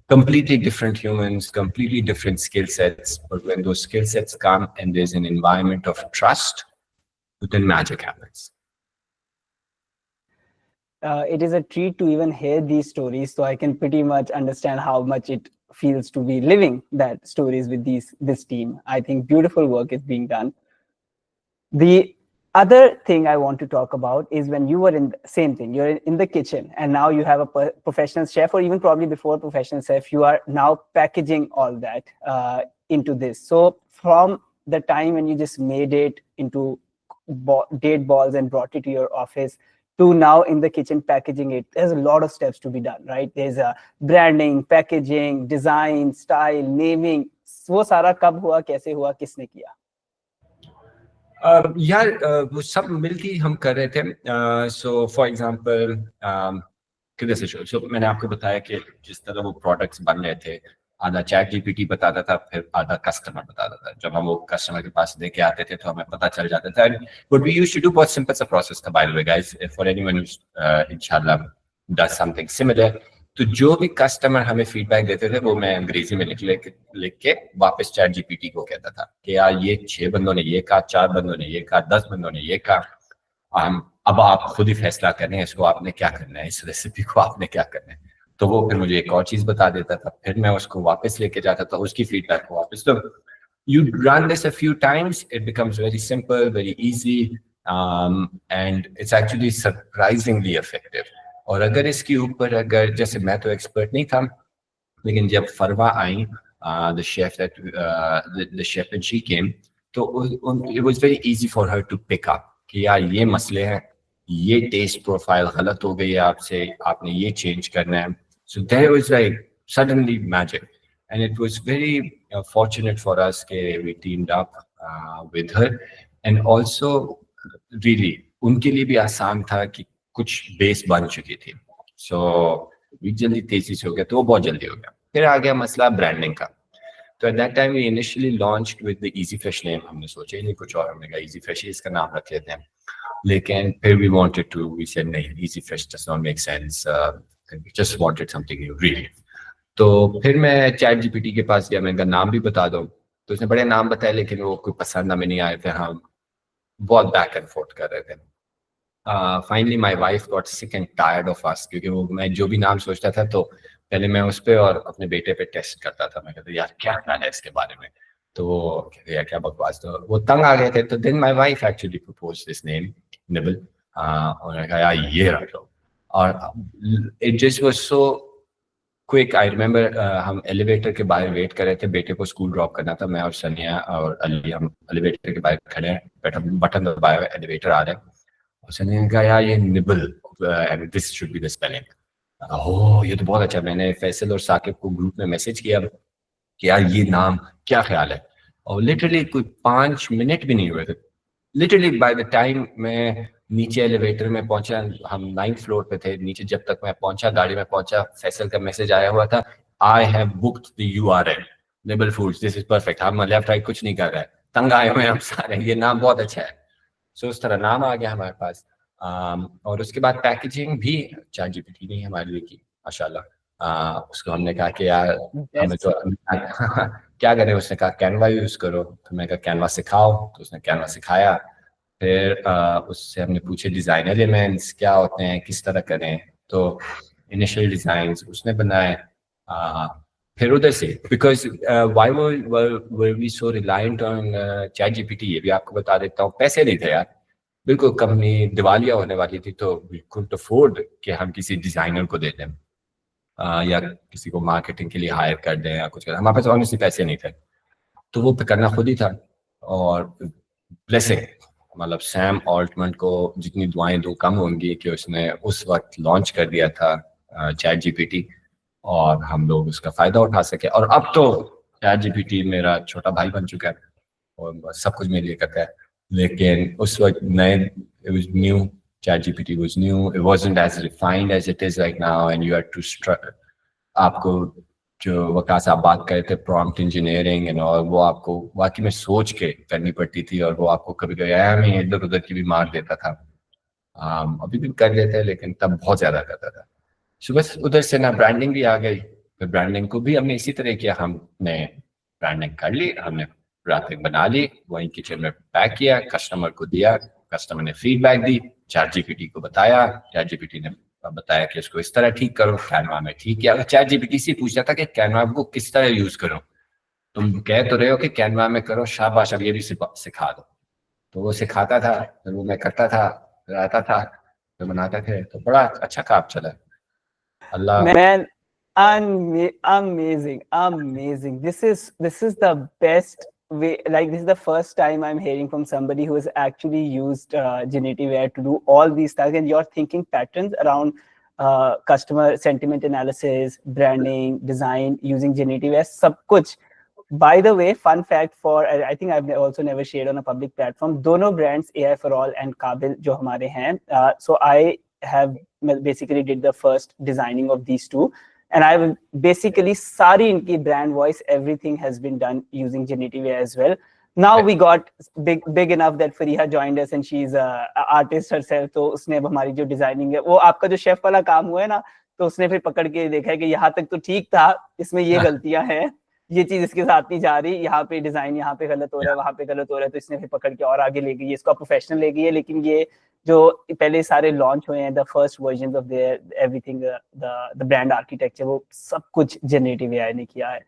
[SPEAKER 1] completely different humans, completely different skill sets. But when those skill sets come and there's an environment of trust, then magic happens.
[SPEAKER 2] It is a treat to even hear these stories, so I can pretty much understand how much it feels to be living that stories with this team. I think beautiful work is being done. The other thing I want to talk about is when you were in the same thing, you're in the kitchen and now you have a professional chef, or even probably before professional chef, you are now packaging all that into this. So from the time when you just made it into date balls and brought it to your office to now in the kitchen packaging it, there's a lot of steps to be done, right? There's a branding, packaging, design, style, naming. वो सारा कब हुआ, कैसे हुआ, किसने किया?
[SPEAKER 1] यार वो सब मिलके हम कर रहे थे. सो फॉर एग्जांपल किधर से सो मैंने आपको बताया कि जिस तरह वो प्रोडक्ट्स बन रहे थे, आधा चैट जीपीटी बताता था, फिर आधा कस्टमर बताता था. जब हम वो कस्टमर के पास लेके आते थे तो हमें पता चल जाता था. But we used to do बहुत सिंपल सा प्रोसेस था, by the way guys, for anyone who इंशाल्लाह डज समथिंग सिमिलर. तो जो भी कस्टमर हमें फीडबैक देते थे वो मैं अंग्रेजी में लिख के वापस चैट जीपीटी को कहता था कि यार ये 6 बंदों ने ये कहा, 4 बंदों ने ये कहा, 10 बंदों ने ये कहा, अब आप खुद ही फैसला करें इसको आपने क्या करना है, इस रेसिपी को आपने क्या करना है. तो वो फिर मुझे एक और चीज बता देता था, फिर मैं उसको वापस लेके जाता था, उसकी फीडबैक को वापस. तो you run this a few times, it becomes very simple, very easy, and it's actually surprisingly effective. और अगर इसके ऊपर अगर जैसे मैं तो एक्सपर्ट नहीं था, लेकिन जब फरवा आई the chef and she came, तो it was very easy for her to pick up कि यार ये मसले हैं, ये टेस्ट प्रोफाइल गलत हो गई है आपसे, आपने ये चेंज करना है. So there was like suddenly magic, and it was very fortunate for us that we teamed up with her, and also really उनके लिए भी आसान था कि कुछ बेस बन चुकी थी. So we जल्दी तेजी से हो गया, तो वो बहुत जल्दी हो गया. फिर आ गया मसला ब्रांडिंग का. तो at that time we initially launched with the Easy Fresh name. हमने सोचा ही नहीं कुछ और, हमने कहा Easy Fresh इसका नाम रख लेते हैं. लेकिन फिर we said नहीं, Easy Fresh does not make sense. We just wanted something new, really. तो फिर मैं चैट जीपीटी के पास गया, मैंने कहा नाम भी बता दो. तो उसने बड़े नाम बताए, लेकिन वो कोई पसंद हमें नहीं आए. फिर हम बहुत बैक एंड फोर्थ कर रहे थे. Finally my wife got sick and tired of us, क्योंकि वो मैं जो भी नाम सोचता था तो पहले मैं उस पे और अपने बेटे पे टेस्ट करता था. मैं कहता यार क्या कहना है इसके बारे में, तो वो कहते यार क्या बकवास. तो वो तंग आ गए थे. तो then my wife actually proposed this name, Nibble. और मैंने कहा यार ये रख लो. और it just was so quick. I remember हम एलिवेटर के बाहर वेट कर रहे थे, बेटे को स्कूल ड्रॉप करना था. मैं और सनिया और अली हम एलिवेटर के बाहर खड़े हैं, बटन दबाया, एलिवेटर आ रहा है. और सनिया ने कहा यार ये nibble and this should be the spelling. ओह ये तो बहुत अच्छा. मैंने फैसल और साकिब को ग्रुप में मैसेज किया कि यार ये नाम क्या ख्याल है. और लिटरली कोई 5 मिनट भी नहीं हुए थे. लिटरली बाय द टाइम मैं नीचे एलिवेटर में पहुंचा, हम 9th फ्लोर पे थे, नीचे जब तक मैं पहुंचा, गाड़ी में पहुंचा, फैसल का मैसेज आया हुआ था, I have booked the URL nibble foods, this is perfect. हम लेफ्ट राइट कुछ नहीं कर रहे हैं, तंग आए हुए हम सारे, ये नाम बहुत अच्छा है. सो उस तरह नाम आ गया हमारे पास. और उसके बाद पैकेजिंग भी चैट जीपीटी ने हमारे लिए की माशाल्लाह. उसको हमने कहा कि यार हमें तो क्या करें. उसने कहा कैनवा यूज करो. तो मैं कहा कैनवा सिखाओ. तो उसने कैनवा सिखाया. फिर उससे हमने पूछे डिजाइन एलिमेंट्स क्या होते हैं, किस तरह करें. तो इनिशियल डिजाइन्स उसने बनाए. फिर उधर से because why were we so reliant on ChatGPT, ये भी आपको बता देता हूँ, पैसे नहीं थे यार, बिल्कुल कंपनी दिवालिया होने वाली थी, तो वी कुडंट अफोर्ड कि हम किसी डिजाइनर को दे दें या किसी को मार्केटिंग के लिए हायर कर दें या कुछ कर, हमारे पास ऑनेस्टली पैसे नहीं थे, तो वो करना खुद ही था। और ब्लेसिंग, मतलब सैम ऑल्टमैन को जितनी दुआएं दूं कम होंगी कि उसने उस वक्त लॉन्च कर दिया था चैट जीपीटी, और हम लोग उसका फायदा उठा सके। और अब तो चैट जीपीटी मेरा छोटा भाई बन चुका है और सब कुछ मेरे लिए करता है, लेकिन उस वक्त नए, it was new, ChatGPT was new, it wasn't as refined as it is right now, and you had to आपको जो वकास आप बात कर रहे थे प्रॉम्प्ट इंजीनियरिंग एंड और वो आपको वाकई में सोच के करनी पड़ती थी, और वो आपको कभी कभी आया में इधर उधर की भी मार देता था। अभी भी कर लेते हैं लेकिन तब बहुत ज्यादा करता था। सो बस उधर से ना ब्रांडिंग भी आ गई, फिर ब्रांडिंग को भी हमने इसी तरह किया, हमने ब्रांडिंग कर ली, हमने ग्राफिक बना ली, वही किचन में पैक किया, कस्टमर को दिया, कस्टमर ने फीडबैक दी, चैट जीपीटी को बताया, चैट जीपीटी ने बताया कि इसको इस तरह ठीक करो, कैनवा में ठीक किया। चैट जीपीटी से पूछता था कि कैनवा को किस तरह यूज करो, तुम कह तो रहे हो कि कैनवा में करो, शाबाश अब ये भी सिखा दो। तो वो सिखाता था, फिर वो मैं करता था, फिर आता था, फिर बनाते थे, तो बड़ा अच्छा काम चला। Allah.
[SPEAKER 2] Man, amazing, amazing. This is the best way. Like, this is the first time I'm hearing from somebody who has actually used generative AI to do all these tasks, and your thinking patterns around customer sentiment analysis, branding, design using generative AI, sab kuch. By the way, fun fact for, I think I've also never shared on a public platform, dono brands, AI for All and Qabil jo hamare hain, so I have basically did the first designing of these two, and I will basically sari inki brand voice, everything has been done using generative AI as well. Now we got big enough that Fariha joined us, and she's a artist herself, तो उसने अब हमारी जो designing है, वो आपका जो chef वाला काम हुआ है ना, तो उसने फिर पकड़ के देखा है कि यहाँ तक तो ठीक था, इसमें ये गलतियां हैं, ये चीज इसके साथ नहीं जा रही, यहाँ पे डिजाइन यहाँ पे गलत हो रहा है, वहां पे गलत हो रहा है, तो इसने फिर पकड़ के और आगे ले गई, इसको प्रोफेशनल ले गई है। लेकिन ये जो पहले सारे लॉन्च हुए हैं, the first version of their everything, the brand architecture, वो सब कुछ जनरेटिव एआई ने किया है।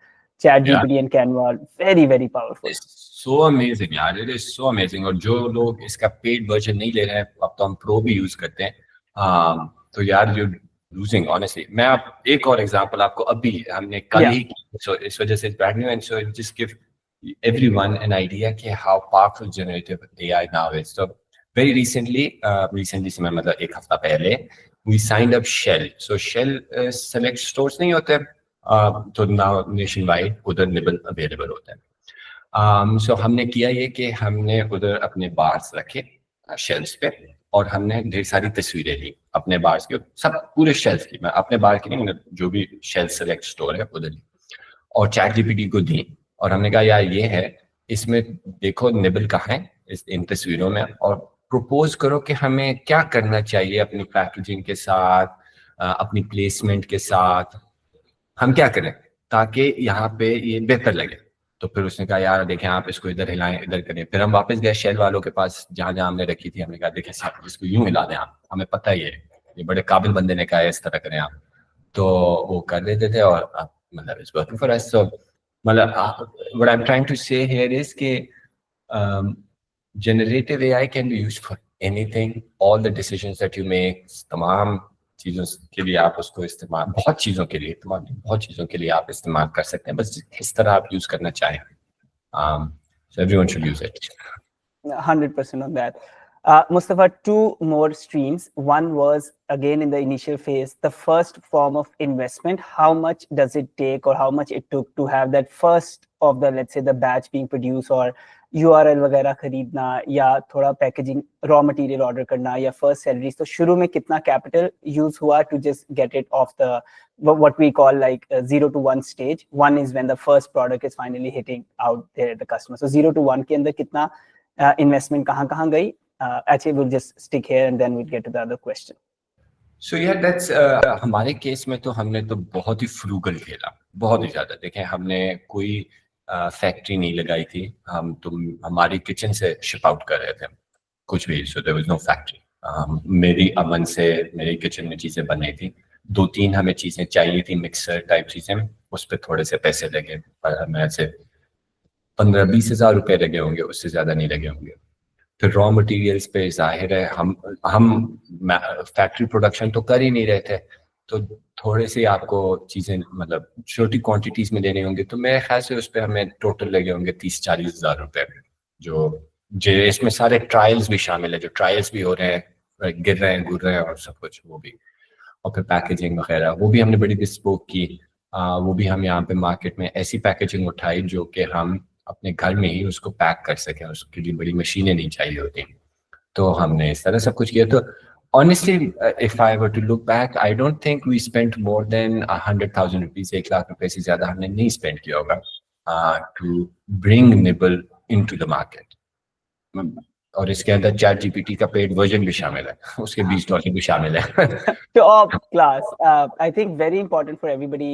[SPEAKER 2] Chat GPT and Canva, very very powerful,
[SPEAKER 1] so amazing यार, इट इज सो अमेजिंग। और जो लोग इसका पेड वर्जन नहीं ले रहे हैं, अब तो हम प्रो भी यूज करते हैं, तो यार यू लूजिंग ऑनेस्टली। मैं आप एक और एग्जांपल आपको अभी हमने कल ही, सो इस वजह से brand new, and so just give everyone an idea कि how powerful generative AI now is. So very recently से मैं मतलब एक हफ्ता पहले, we signed up Shell. So Shell select stores नहीं होते, तो now nationwide उधर Nibble available होता है। So हमने किया ये कि हमने उधर अपने बार्स रखे शेल्स पे, और हमने ढेर सारी तस्वीरें ली अपने बार्स की, सब पूरे शेल्स की, मैं अपने बार की नहीं, जो भी शेल सेलेक्ट स्टोर है उधर ली, और चैट जीपीटी को दी, और हमने कहा यार ये है, इसमें देखो निबल कहाँ है इन तस्वीरों में, और प्रपोज करो कि हमें क्या करना चाहिए अपनी पैकेजिंग के साथ, अपनी प्लेसमेंट के साथ, हम क्या करें ताकि यहाँ पे ये बेहतर लगे। तो फिर उसने कहा यार देखें आप इसको इधर हिलाएं, इधर करें। फिर हम वापस गए शेल वालों के पास जहाँ जहाँ हमने रखी थी, हमने कहा देखें साहब इसको यूं हिला दें आप, हमें पता ही है ये बड़े काबिल बंदे ने कहा है इस तरह करें आप, तो वो कर देते थे, और मतलब इट्स वर्किंग फॉर अस। सो मतलब what I am trying to say here is कि generative AI can be used for anything, all the decisions that you make, तमाम चीज़ों के लिए आप उसको इस्तेमाल, बहुत चीज़ों के लिए, बहुत चीज़ों के लिए आप इस्तेमाल कर सकते हैं, बस किस तरह आप यूज़ करना चाहें। So everyone should use it.
[SPEAKER 2] 100% on that. Mustafa, two more streams. One was again in the initial phase, the first form of investment. How much does it take, or how much it took to have that first of the, let's say, the batch being produced, or URL वगैरह खरीदना, या थोड़ा packaging raw material order करना, या first salaries, तो शुरू में कितना कैपिटल यूज हुआ to just get it off the what we call like 0 to 1 stage? One is when the first product is finally hitting out there the customer. So 0 to 1 के अंदर कितना investment कहाँ गई? Actually we'll just stick here and then we'll get to the other question.
[SPEAKER 1] So yeah, that's हमारे case में तो हमने तो बहुत ही फ्रूगल खेला, बहुत ही ज्यादा। देखें हमने कोई फैक्ट्री नहीं लगाई थी, हम तो हमारी किचन से शिप आउट कर रहे थे कुछ भी, so there was no factory. मेरी अमन से मेरी किचन में चीजें बन रही थी, 2-3 हमें चीजें चाहिए थी मिक्सर टाइप चीजें, उस पर थोड़े से पैसे लगे, पर हमें ऐसे 15-20 हज़ार रुपए लगे होंगे, उससे ज़्यादा नहीं लगे होंगे। फिर रॉ मटेरियल्स पे जाहिर है हम फैक्ट्री प्रोडक्शन तो कर ही नहीं रहे थे, तो थोड़े से आपको चीज़ें मतलब छोटी क्वांटिटीज में लेने होंगे, तो मेरे ख्याल से उस पर हमें टोटल लगे होंगे 30-40 हज़ार रुपए, जो इसमें सारे ट्रायल्स भी शामिल है, जो ट्रायल्स भी हो रहे हैं, गिर रहे हैं, गुर रहे हैं और सब कुछ वो भी, और फिर पैकेजिंग वगैरह वो भी हमने बड़ी बिस्पोक की। वो भी हम यहाँ पे मार्केट में ऐसी पैकेजिंग उठाई जो कि हम अपने घर में ही उसको पैक कर सकें, उसके लिए बड़ी मशीनें नहीं चाहिए होती, तो हमने इस तरह सब कुछ किया। तो honestly, if I were to look back, I don't think we spent more than 100,000 rupees, 1 lakh रुपए से ज्यादा हमने नहीं स्पेंड किया होगा to bring Nibble into the market। और इसके अंदर चैट जीपीटी का पेड वर्जन भी शामिल है, उसके $20 भी शामिल है।
[SPEAKER 2] Top class. I think very important for everybody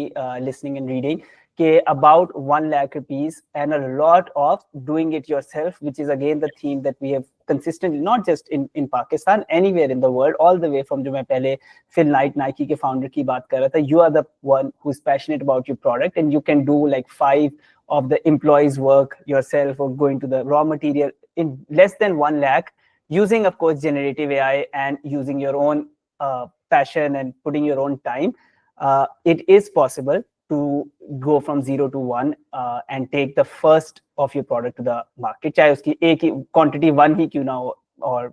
[SPEAKER 2] listening and reading. About 1 lakh rupees and a lot of doing it yourself, which is again the theme that we have consistently, not just in Pakistan, anywhere in the world, all the way from जो मैं पहले Phil Knight Nike के founder की बात कर रहा था, you are the one who's passionate about your product and you can do like 5 of the employees work yourself or going to the raw material in less than 1 lakh using of course generative AI and using your own passion and putting your own time. It is possible to go from 0 to 1 and take the first of your product to the market, चाहे उसकी एक ही quantity 1 ही क्यों ना हो, और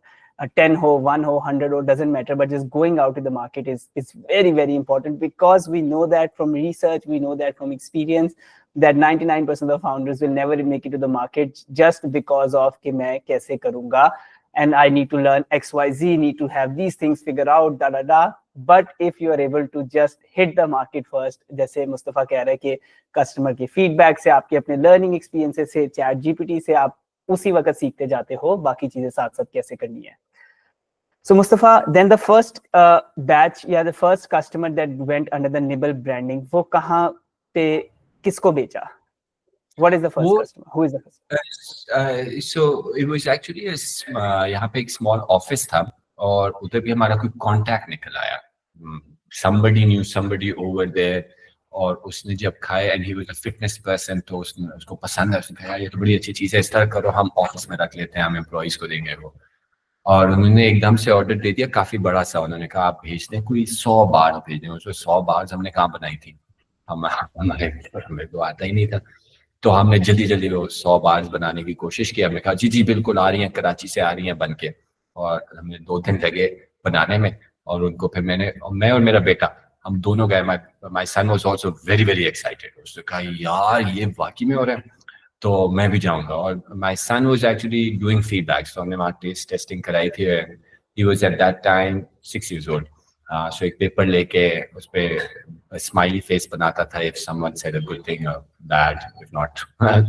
[SPEAKER 2] 10 हो, 1 हो, 100 हो, doesn't matter, but just going out to the market is very, very important, because we know that from research, we know that from experience, that 99% of the founders will never make it to the market just because of कि मैं कैसे करूँगा, and I need to learn XYZ, need to have these things figured out, da da da. But if you are able to just hit the market first, जैसे मुस्तफा कह रहा है कि customer के फीडबैक से, आपके अपने लर्निंग एक्सपीरियंसेस से, चैट जीपीटी से आप उसी वक्त सीखते जाते हो बाकी चीजें साथ साथ कैसे करनी है. So Mustafa, then the first batch, the first customer that went under the Nibble branding, वो कहाँ पे किसको बेचा? What is the first customer? Who is the customer?
[SPEAKER 1] So it was actually यहाँ पे एक small office था, और उधर भी हमारा कोई contact निकल आया. Somebody knew somebody over there, और उसने जब खाए, and he was a fitness person, तो उसको पसंद है, उसने कहा ये तो बड़ी अच्छी चीज़ है, इस तरह करो, हम ऑफिस में रख लेते हैं, हम एम्प्लॉइज को देंगे वो. और उन्होंने एकदम से ऑर्डर दे दिया काफी बड़ा सा. उन्होंने कहा आप भेज दें, कोई 100 बार भेज दें. उसमें 100 बार हमने कहाँ बनाई थी, हमें तो आता ही नहीं था. तो हमने जल्दी जल्दी वो 100 बार बनाने की कोशिश की. हमने कहा जी जी बिल्कुल आ रही हैं, कराची से आ रही हैं बन के. और हमने 2 दिन लगे बनाने में, और उनको फिर मैं और मेरा बेटा, हम दोनों गए. My son was also very very excited. उसने कहा यार ये वाकई में हो रहा है, तो मैं भी जाऊंगा. और my son was actually doing feedbacks, तो हमने वहाँ टेस्ट टेस्टिंग कराई थी. He was at that time 6 years old. सो एक पेपर लेके उस पे स्माइली फेस बनाता था if someone said a good thing or bad, if not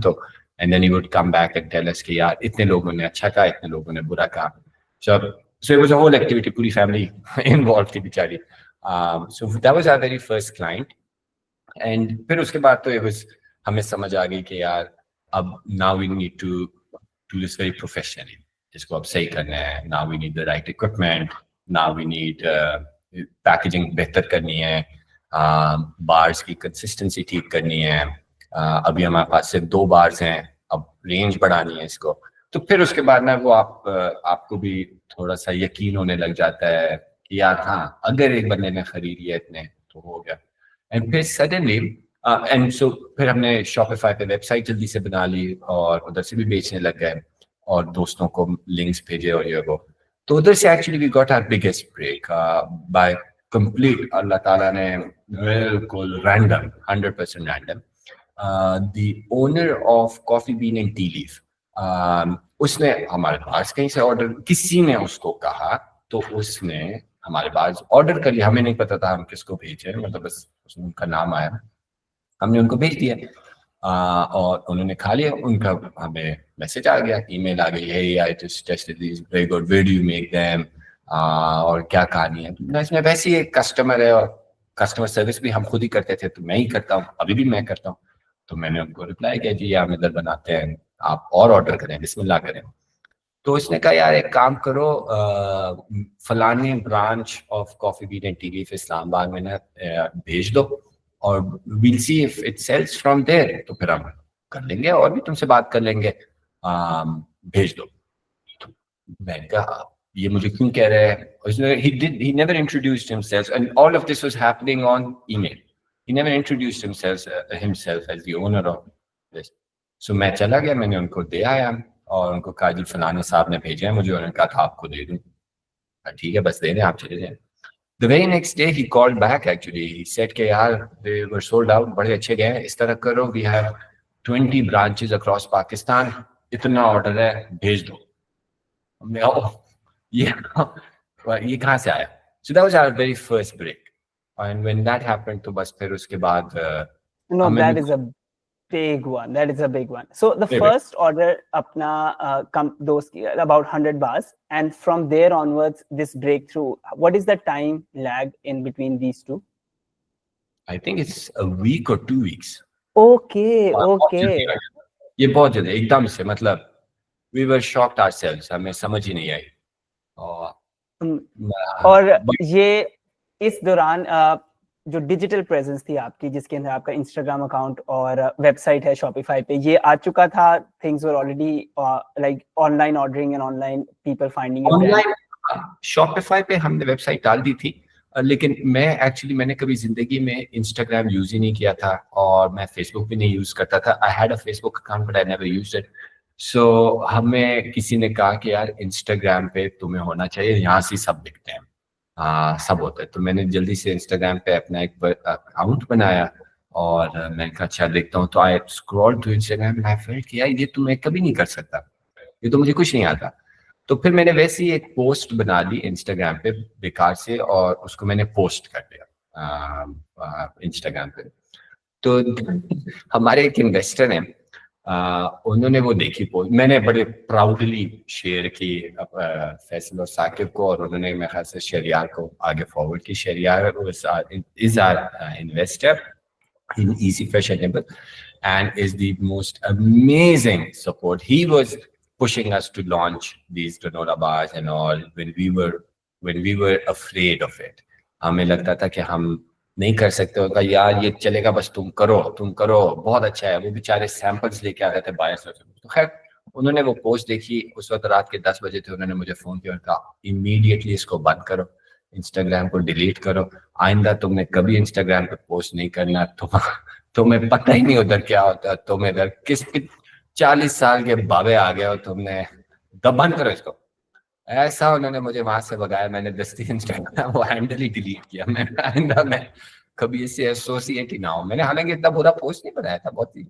[SPEAKER 1] तो and then he would come back and tell us कि यार इतने लोगों ने अच्छा कहा, इतने लोगों ने बुरा कहा. So it was a whole activity, पूरी family involved थी बेचारी. So that was our very first client. And फिर उसके बाद तो it was, हमें समझ आ गई कि यार अब now we need to do this very professionally. इसको अब सही करना है. Now we need the right equipment. Now we need packaging बेहतर करनी है, बार्स की कंसिस्टेंसी ठीक करनी है. अभी हमारे पास सिर्फ 2 बार्स हैं, अब रेंज बढ़ानी है इसको. तो फिर उसके बाद ना वो आपको भी थोड़ा सा यकीन होने लग जाता है कि यार हाँ, अगर एक बंदे ने खरीद लिया इतने तो हो गया. एंड फिर सडनली एंड सो फिर हमने शॉपिफाई पे वेबसाइट जल्दी से बना ली, और उधर से भी बेचने लग गए, और दोस्तों को लिंक्स भेजे और ये वो. तो उधर से actually we got our biggest break by complete, अल्लाह ताला ने बिल्कुल random, 100% random. The owner of coffee bean and tea leaf, उसने हमारे पास कहीं से ऑर्डर, किसी ने उसको कहा तो उसने हमारे पास ऑर्डर कर लिया. हमें नहीं पता था हम किसको भेजे, मतलब बस उनका नाम आया, हमने उनको भेज दिया. और उन्होंने खा लिया. उनका हमें मैसेज आ गया, ईमेल आ गई, hey I just tested these, very good, where do you make them, और क्या कहानी है. इसमें वैसे ही एक कस्टमर है, और कस्टमर सर्विस भी हम खुद ही करते थे, तो मैं ही करता हूँ, अभी भी मैं करता हूँ. तो मैंने उनको रिप्लाई किया जी हम इधर बनाते हैं, आप और ऑर्डर करें, बिस्मिल्लाह करें. तो उसने कहा यार एक काम करो, फलाने branch of coffee bean and tea leaf Islamabad में ना भेज दो, और we'll see if it sells from there, तो फिर हम कर लेंगे और भी तुमसे बात कर लेंगे, भेज दो। तो मैंने कहा ये मुझे क्यों कह रहा है? उसने he never introduced himself and all of this was happening on email. He never introduced himself as the owner of this. So मैं चला गया, मैंने उनको दे आया और उनको कहा जी फलाने साहब ने भेजा है मुझे, उन्होंने कहा था आपको दे दूं। ठीक है बस दे दें, आप चले जाएं। The very next day he called back actually. He said कि यार they were sold out, बड़े अच्छे गए, इस तरह करो, we have 20 branches across Pakistan, इतना ऑर्डर है, भेज दो। हमने कहा ये कहाँ से आया? So that was our very first break. And when that happened, तो बस फिर उसके बाद
[SPEAKER 2] No,
[SPEAKER 1] हमें
[SPEAKER 2] that
[SPEAKER 1] भी
[SPEAKER 2] is a big one. That is a big one. So the
[SPEAKER 1] Big.
[SPEAKER 2] first order अपना those about 100 bars, and from there onwards, this breakthrough. What is the time lag in between these two?
[SPEAKER 1] I think it's a week or 2 weeks.
[SPEAKER 2] Okay,
[SPEAKER 1] बहुत
[SPEAKER 2] okay.
[SPEAKER 1] जल्दी आ गया। ये बहुत जल्दी एकदम से, मतलब we were shocked ourselves, हमें समझ ही नहीं आई। और
[SPEAKER 2] और
[SPEAKER 1] but
[SPEAKER 2] ये इस दौरान जो डिजिटल प्रेजेंस थी आपकी, जिसके अंदर आपका इंस्टाग्राम अकाउंट और वेबसाइट है शॉपिफाई पे, ये आ चुका था, things were already like online ordering and online people finding your brand.
[SPEAKER 1] Online Shopify पे हमने वेबसाइट डाल दी थी, लेकिन मैंने कभी जिंदगी में इंस्टाग्राम यूज ही नहीं किया था और मैं फेसबुक भी नहीं यूज करता था। I had a Facebook account but I never used it. So हमें किसी ने कहा कि यार इंस्टाग्राम पे तुम्हें होना चाहिए, यहाँ से सब दिखते हैं, सब होता है। तो मैंने जल्दी से इंस्टाग्राम पे अपना एक अकाउंट बनाया और मैंने कहा अच्छा देखता हूँ। तो I scroll to Instagram and I felt कि यार ये तो मैं कभी नहीं कर सकता, ये तो मुझे कुछ नहीं आता। तो फिर मैंने वैसे ही एक पोस्ट बना दी इंस्टाग्राम पे बेकार से और उसको मैंने पोस्ट कर दिया इंस्टाग्राम पे। तो हमारे एक इन्वेस्टर हैं, उन्होंने वो देखी पोस्ट, मैंने बड़े प्राउडली शेयर की फैसल और साकिब को, और उन्होंने मेरे ख्याल से शरियार को आगे फॉरवर्ड की। Shariyar is our investor in Easy Fresh Enable and is the most amazing support. He was pushing us to launch these granola bars and all when we were afraid of it. हमें लगता था कि हम नहीं कर सकते, उनका यार ये चलेगा, बस तुम करो बहुत अच्छा है। वो बेचारे सैंपल्स लेके आ रहे थे बायर्स से। तो खैर उन्होंने वो पोस्ट देखी, उस वक्त रात के 10 बजे थे, उन्होंने मुझे फोन किया और कहा इमीडिएटली इसको बंद करो, इंस्टाग्राम को डिलीट करो, आइंदा तुमने कभी इंस्टाग्राम पे पोस्ट नहीं करना। तुम्हें पता ही नहीं उधर क्या होता है, तुम इधर किस 40 साल के बाबे आ गए हो, तुमने बंद करो इसको। ऐसा उन्होंने मुझे वहां से भगाया, मैंने दस्ती इंस्टाग्राम वो हैंडल ही डिलीट किया। मैं कभी इससे एसोसिएट ही ना हो। मैंने हालांकि इतना बुरा पोस्ट नहीं बनाया था, बहुत ही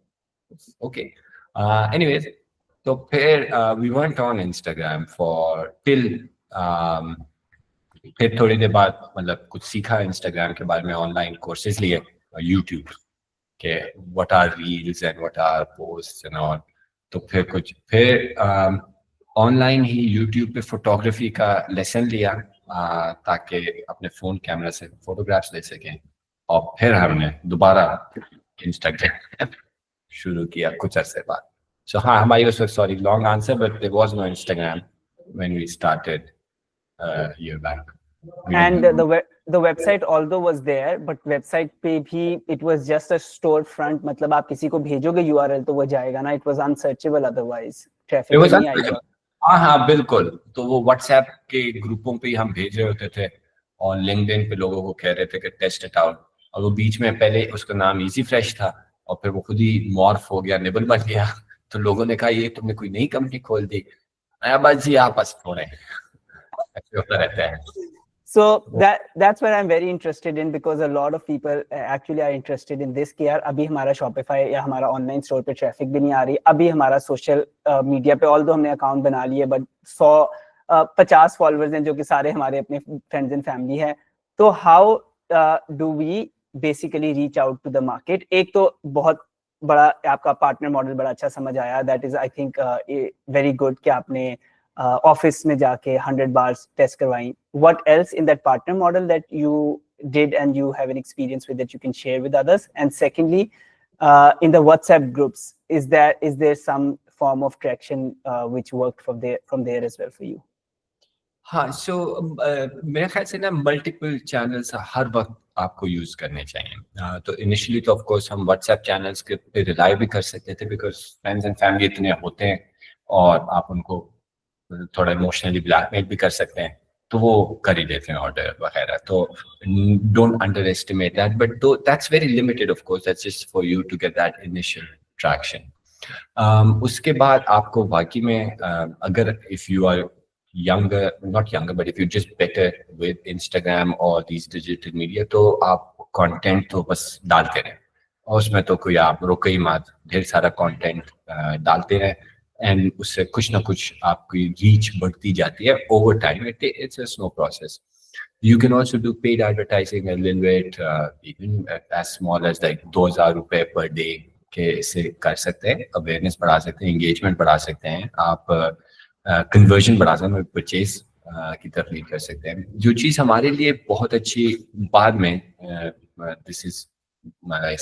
[SPEAKER 1] ओके। एनीवेज तो फिर we went on Instagram for till फिर थोड़ी देर बाद मतलब कुछ सीखा इंस्टाग्राम के बारे में, ऑनलाइन कोर्सेज लिए यूट्यूब के, what are reels and what are posts and all. तो फिर ऑनलाइन ही यूट्यूब पे फोटोग्राफी का लेसन लिया ताकि अपने फोन कैमरा से फोटोग्राफ्स ले सकें। और फिर हमने दोबारा इंस्टाग्राम शुरू किया कुछ अरसे बाद। सो हाँ, हमारी उस वक्त, sorry long answer, but there was no Instagram when we started year back.
[SPEAKER 2] And the website although was there, but website पे भी it was just a storefront, मतलब आप किसी को भेजोगे URL तो वो जाएगा ना, it was unsearchable otherwise, traffic नहीं आएगा।
[SPEAKER 1] हाँ बिल्कुल। तो वो व्हाट्सएप के ग्रुपों पे हम भेज रहे होते थे और लिंक्डइन पे लोगों को कह रहे थे कि टेस्ट इट आउट, और वो बीच में पहले उसका नाम इजी फ्रेश था और फिर वो खुद ही मॉर्फ हो गया, निबल बन गया। तो लोगों ने कहा ये तुमने कोई नई कंपनी खोल दी। बस जी आपस थोड़े होता रहता है।
[SPEAKER 2] So that's what I'm very interested in, because a lot of people actually are interested in this कि यार अभी हमारा Shopify या हमारा ऑनलाइन स्टोर पे ट्रैफिक भी नहीं आ रही, अभी हमारा सोशल मीडिया पे ऑल्दो हमने अकाउंट बना लिए बट 150 फॉलोअर्स हैं जो कि सारे हमारे अपने फ्रेंड्स एंड फैमिली है। तो how do we basically reach out to the market? एक तो बहुत बड़ा आपका पार्टनर मॉडल बड़ा अच्छा समझ आया, that is I think very good कि आपने ऑफिस में जाके 100 बार्स टेस्ट करवाई। What else in that partner model that you did and you have an experience with that you can share with others? And secondly, in the WhatsApp groups, is there some form of traction which worked from there as well for you?
[SPEAKER 1] हाँ, सो मेरे ख्याल से ना multiple channels हर वक्त आपको use करने चाहिए। तो इनिशियली तो ऑफ कोर्स हम व्हाट्सएप चैनल्स के पे रिलाई भी कर सकते थे, बिकॉज फ्रेंड्स एंड फैमिली इतने होते हैं और आप उनको थोड़ा इमोशनली ब्लैकमेल भी कर सकते हैं, तो वो कर ही देते हैं ऑर्डर वगैरह। तो don't underestimate that, but that's very limited of course, that's just for you to get that initial traction. उसके बाद आपको वाकई में अगर if you are younger, not younger, but if you're just better with Instagram or these digital media, तो आप content तो बस डालते रहें और उसमें तो कोई आप रोके ही मत, ढेर सारा content डालते रहें and उससे कुछ ना कुछ आपकी reach बढ़ती जाती है over time. It's a slow process. You can also do paid advertising a little bit, even as small as like 2,000 रुपए per day के से कर सकते हैं, awareness बढ़ा सकते हैं, engagement बढ़ा सकते हैं, आप कन्वर्जन बढ़ा सकते हैं, परचेज की तरफ लीड कर सकते हैं। जो चीज़ हमारे लिए बहुत अच्छी बाद में, this is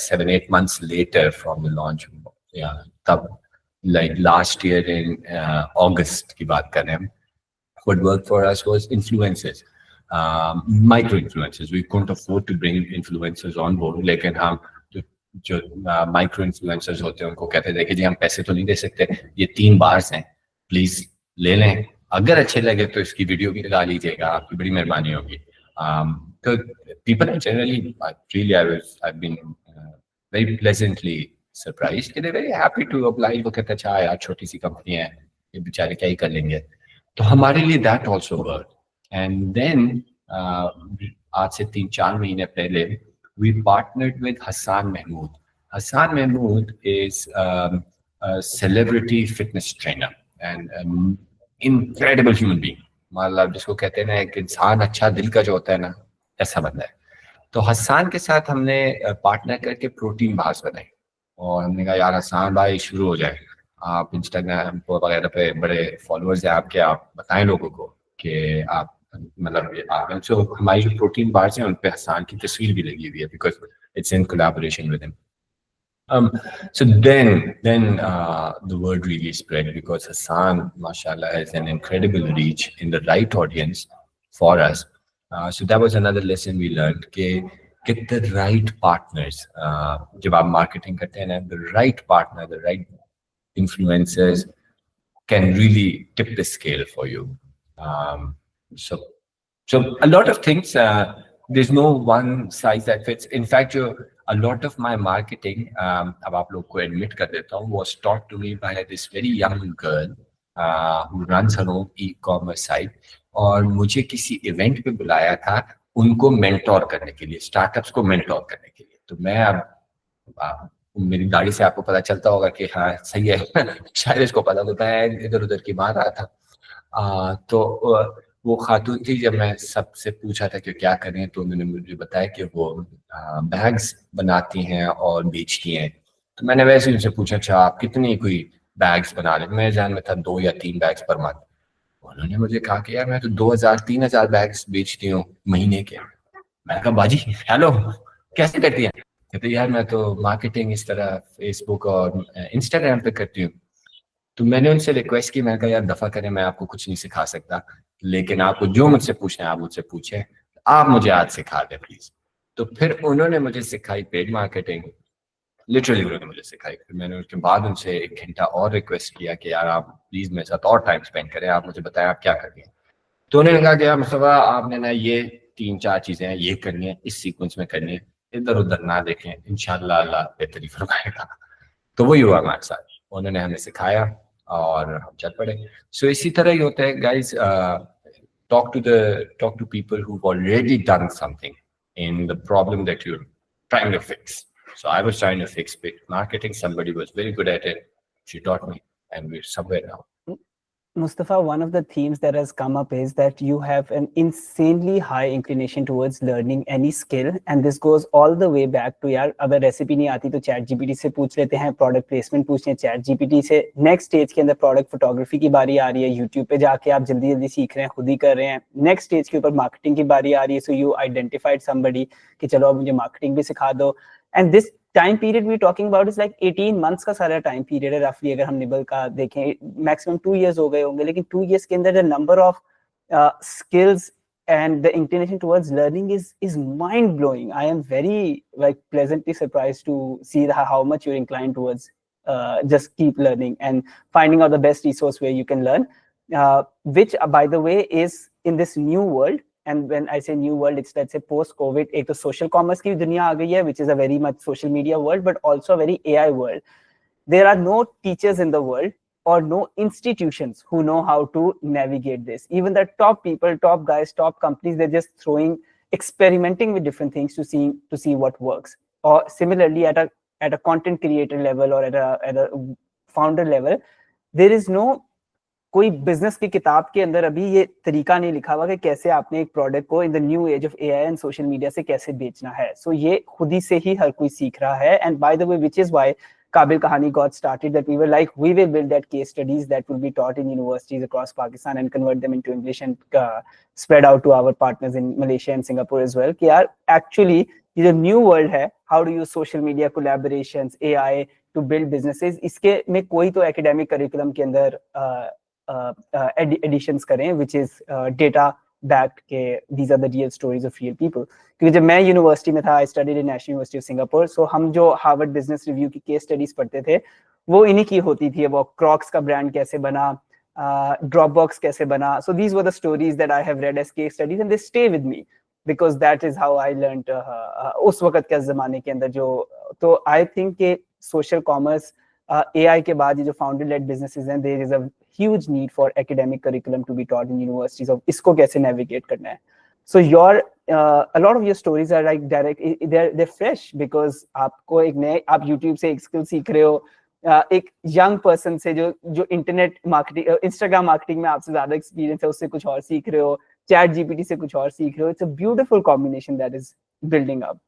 [SPEAKER 1] 7-8 months later from the launch, तब like last year in August की बात कर रहे हैं, what worked for us was influencers, micro influencers. We couldn't afford to bring influencers on board, लेकिन हम जो माइक्रो इन्फ्लुएंसर्स होते हैं उनको कहते थे कि जी हम पैसे तो नहीं दे सकते, ये 3 बार्स हैं, प्लीज ले लें, अगर अच्छे लगे तो इसकी वीडियो भी लगा लीजिएगा, आपकी बड़ी मेहरबानी होगी। तो people are generally really I've been very pleasantly surprised, they're very happy to oblige। वो कहते अच्छा यार छोटी सी कंपनी है, ये बेचारे क्या ही कर लेंगे, तो हमारे लिए that also worked। And then आज से 3-4 महीने पहले we partnered with Hassan Mahmood. Hassan Mahmood is a celebrity fitness trainer and an incredible human being। मतलब जिसको कहते हैं ना एक इंसान अच्छा दिल का जो होता है ना, ऐसा बंदा है। तो हसान के साथ हमने पार्टनर करके प्रोटीन बार्स बनाई और हमने कहा यार हसान भाई शुरू हो जाए, आप इंस्टाग्राम वगैरह पे बड़े फॉलोअर्स हैं आपके, आप बताएं लोगों को कि आप मतलब जो हमारी जो प्रोटीन बार्स हैं उन पे हसान की तस्वीर भी लगी हुई है, because it's in collaboration with him. So then the word really spread because Hassan, mashallah, has an incredible reach in the right audience for us. So that was another lesson we learned, कि get the right partners. जब आप marketing करते हैं ना, the right partner, the right influencers can really tip the scale for you. So a lot of things, there's no one size that fits. In fact, a lot of my marketing, अब आप लोग को admit कर देता हूँ, was taught to me by this very young girl who runs her own e-commerce site, और मुझे किसी event पे बुलाया था उनको mentor करने के लिए, startups को mentor करने के लिए। तो मैं अब मेरी गाड़ी से आपको पता चलता होगा कि हाँ सही है शायद इसको पता होता है, इधर उधर की बात रहा था। तो वो खातून थी, जब मैं सबसे पूछा था कि क्या करें तो उन्होंने मुझे बताया कि वो बैग्स बनाती हैं और बेचती हैं। तो मैंने वैसे ही उनसे पूछा अच्छा आप कितनी कोई बैग्स बना ले, मेरे ध्यान में था 2 या 3 बैग्स पर मंथ। उन्होंने मुझे कहा कि यार मैं तो 2000-3000 बैग्स बेचती हूँ महीने के। मैंने कहा बाजी हेलो कैसे करती हैं? कहते यार मैं तो मार्केटिंग इस तरह फेसबुक और इंस्टाग्राम पे करती हूँ। तो मैंने उनसे रिक्वेस्ट की, मैंने कहा यार दफा करें, मैं आपको कुछ नहीं सिखा सकता, लेकिन आपको जो मुझसे पूछना है आप मुझसे पूछें, आप मुझे आज सिखा दें प्लीज। तो फिर उन्होंने मुझे सिखाई पेड मार्केटिंग, लिटरली उन्होंने मुझे सिखाई। फिर मैंने उसके बाद उनसे 1 घंटा और रिक्वेस्ट किया कि यार आप प्लीज मेरे साथ और टाइम स्पेंड करें, आप मुझे बताएं आप क्या करनी है। तो उन्होंने कहा कि यार मुस्तफा आपने ना ये 3-4 चीजें हैं ये करनी है, इस सीक्वेंस में करनी है, इधर उधर ना देखें, इंशाल्लाह अल्लाह बेहतरी फरमाएगा। तो वही हुआ हमारे साथ, उन्होंने हमें सिखाया और हम चल पड़े। सो इसी तरह ही होता है guys, talk to people who've already done something in the problem that you're trying to fix. So I was trying to fix marketing, somebody was very good at it, she taught me, and we're somewhere now.
[SPEAKER 2] Mustafa, one of the themes that has come up is that you have an insanely high inclination towards learning any skill, and this goes all the way back to यार अगर recipe नहीं आती तो chat GPT से पूछ लेते हैं, product placement पूछते हैं चैट जीपीटी से, नेक्स्ट स्टेज के अंदर प्रोडक्ट फोटोग्राफी की बारी आ रही है, यूट्यूब पे जाके आप जल्दी जल्दी सीख रहे हैं, खुद ही कर रहे हैं, नेक्स्ट स्टेज के ऊपर मार्केटिंग की बारी आ रही है, सो यू आइडेंटिफाइड समबडी कि चलो अब मुझे मार्केटिंग भी सिखा दो, and this time period we talking about is like 18 months का सारा टाइम पीरियड है रफली, अगर हम निबल का देखें मैक्सिमम 2 years हो गए होंगे, लेकिन 2 years के अंदर the number of skills and the inclination towards learning is mind blowing. I am very like pleasantly surprised to see how much you're inclined towards just keep learning and finding out the best resource where you can learn, which by the way is in this new world. And when I say new world, it's let's say post COVID, एक तो social commerce की दुनिया आ गई है, which is a very much social media world, but also a very AI world. There are no teachers in the world or no institutions who know how to navigate this. Even the top people, top guys, top companies, they're just experimenting with different things to see what works. Or similarly, at a content creator level or at a founder level, there is no कोई business की किताब के अंदर अभी ये तरीका नहीं लिखा हुआ कि कैसे आपने एक प्रोडक्ट को in the new as of AI and social media से कैसे बेचना है. सो ये खुद ही से ही हर कोई सीख रहा है. And bye the way, which is why Kabil Kahani got started, that we were like, we will build that case studies that will be taught in universities across Pakistan and convert them into English and spread out to our partners in Malaysia and Singapore as well. कि यार actually ये जो new world है, how to use social media collaborations, AI to build businesses, इसके में कोई तो academic curriculum के अंदर additions करें, which is data backed के these are the real stories of real people. क्योंकि जब मैं यूनिवर्सिटी में था, I studied in National University of Singapore, so हम जो हार्वर्ड बिजनेस रिव्यू की केस स्टडीज पढ़ते थे वो इन्हीं की होती थी. वो क्रॉक्स का ब्रांड कैसे बना, ड्रॉपबॉक्स कैसे बना. So these were the stories that I have read as case studies and they stay with me because that is how I learned उस वक्त के जमाने के अंदर जो. तो आई थिंक के सोशल कॉमर्स AI के बाद ये जो फाउंडर लेड बिजनेसेस हैं, there is a huge need for academic curriculum to be taught in universities of इसको कैसे नेविगेट करना है. So a lot of your stories are like direct, they're fresh because आपको एक नए, आप YouTube से एक स्किल सीख रहे हो, एक यंग पर्सन से जो इंटरनेट मार्केटिंग, इंस्टाग्राम मार्केटिंग में आपसे ज्यादा एक्सपीरियंस है, उससे कुछ और सीख रहे हो, चैट जीपीटी से कुछ और सीख रहे हो. It's a beautiful combination that is building up.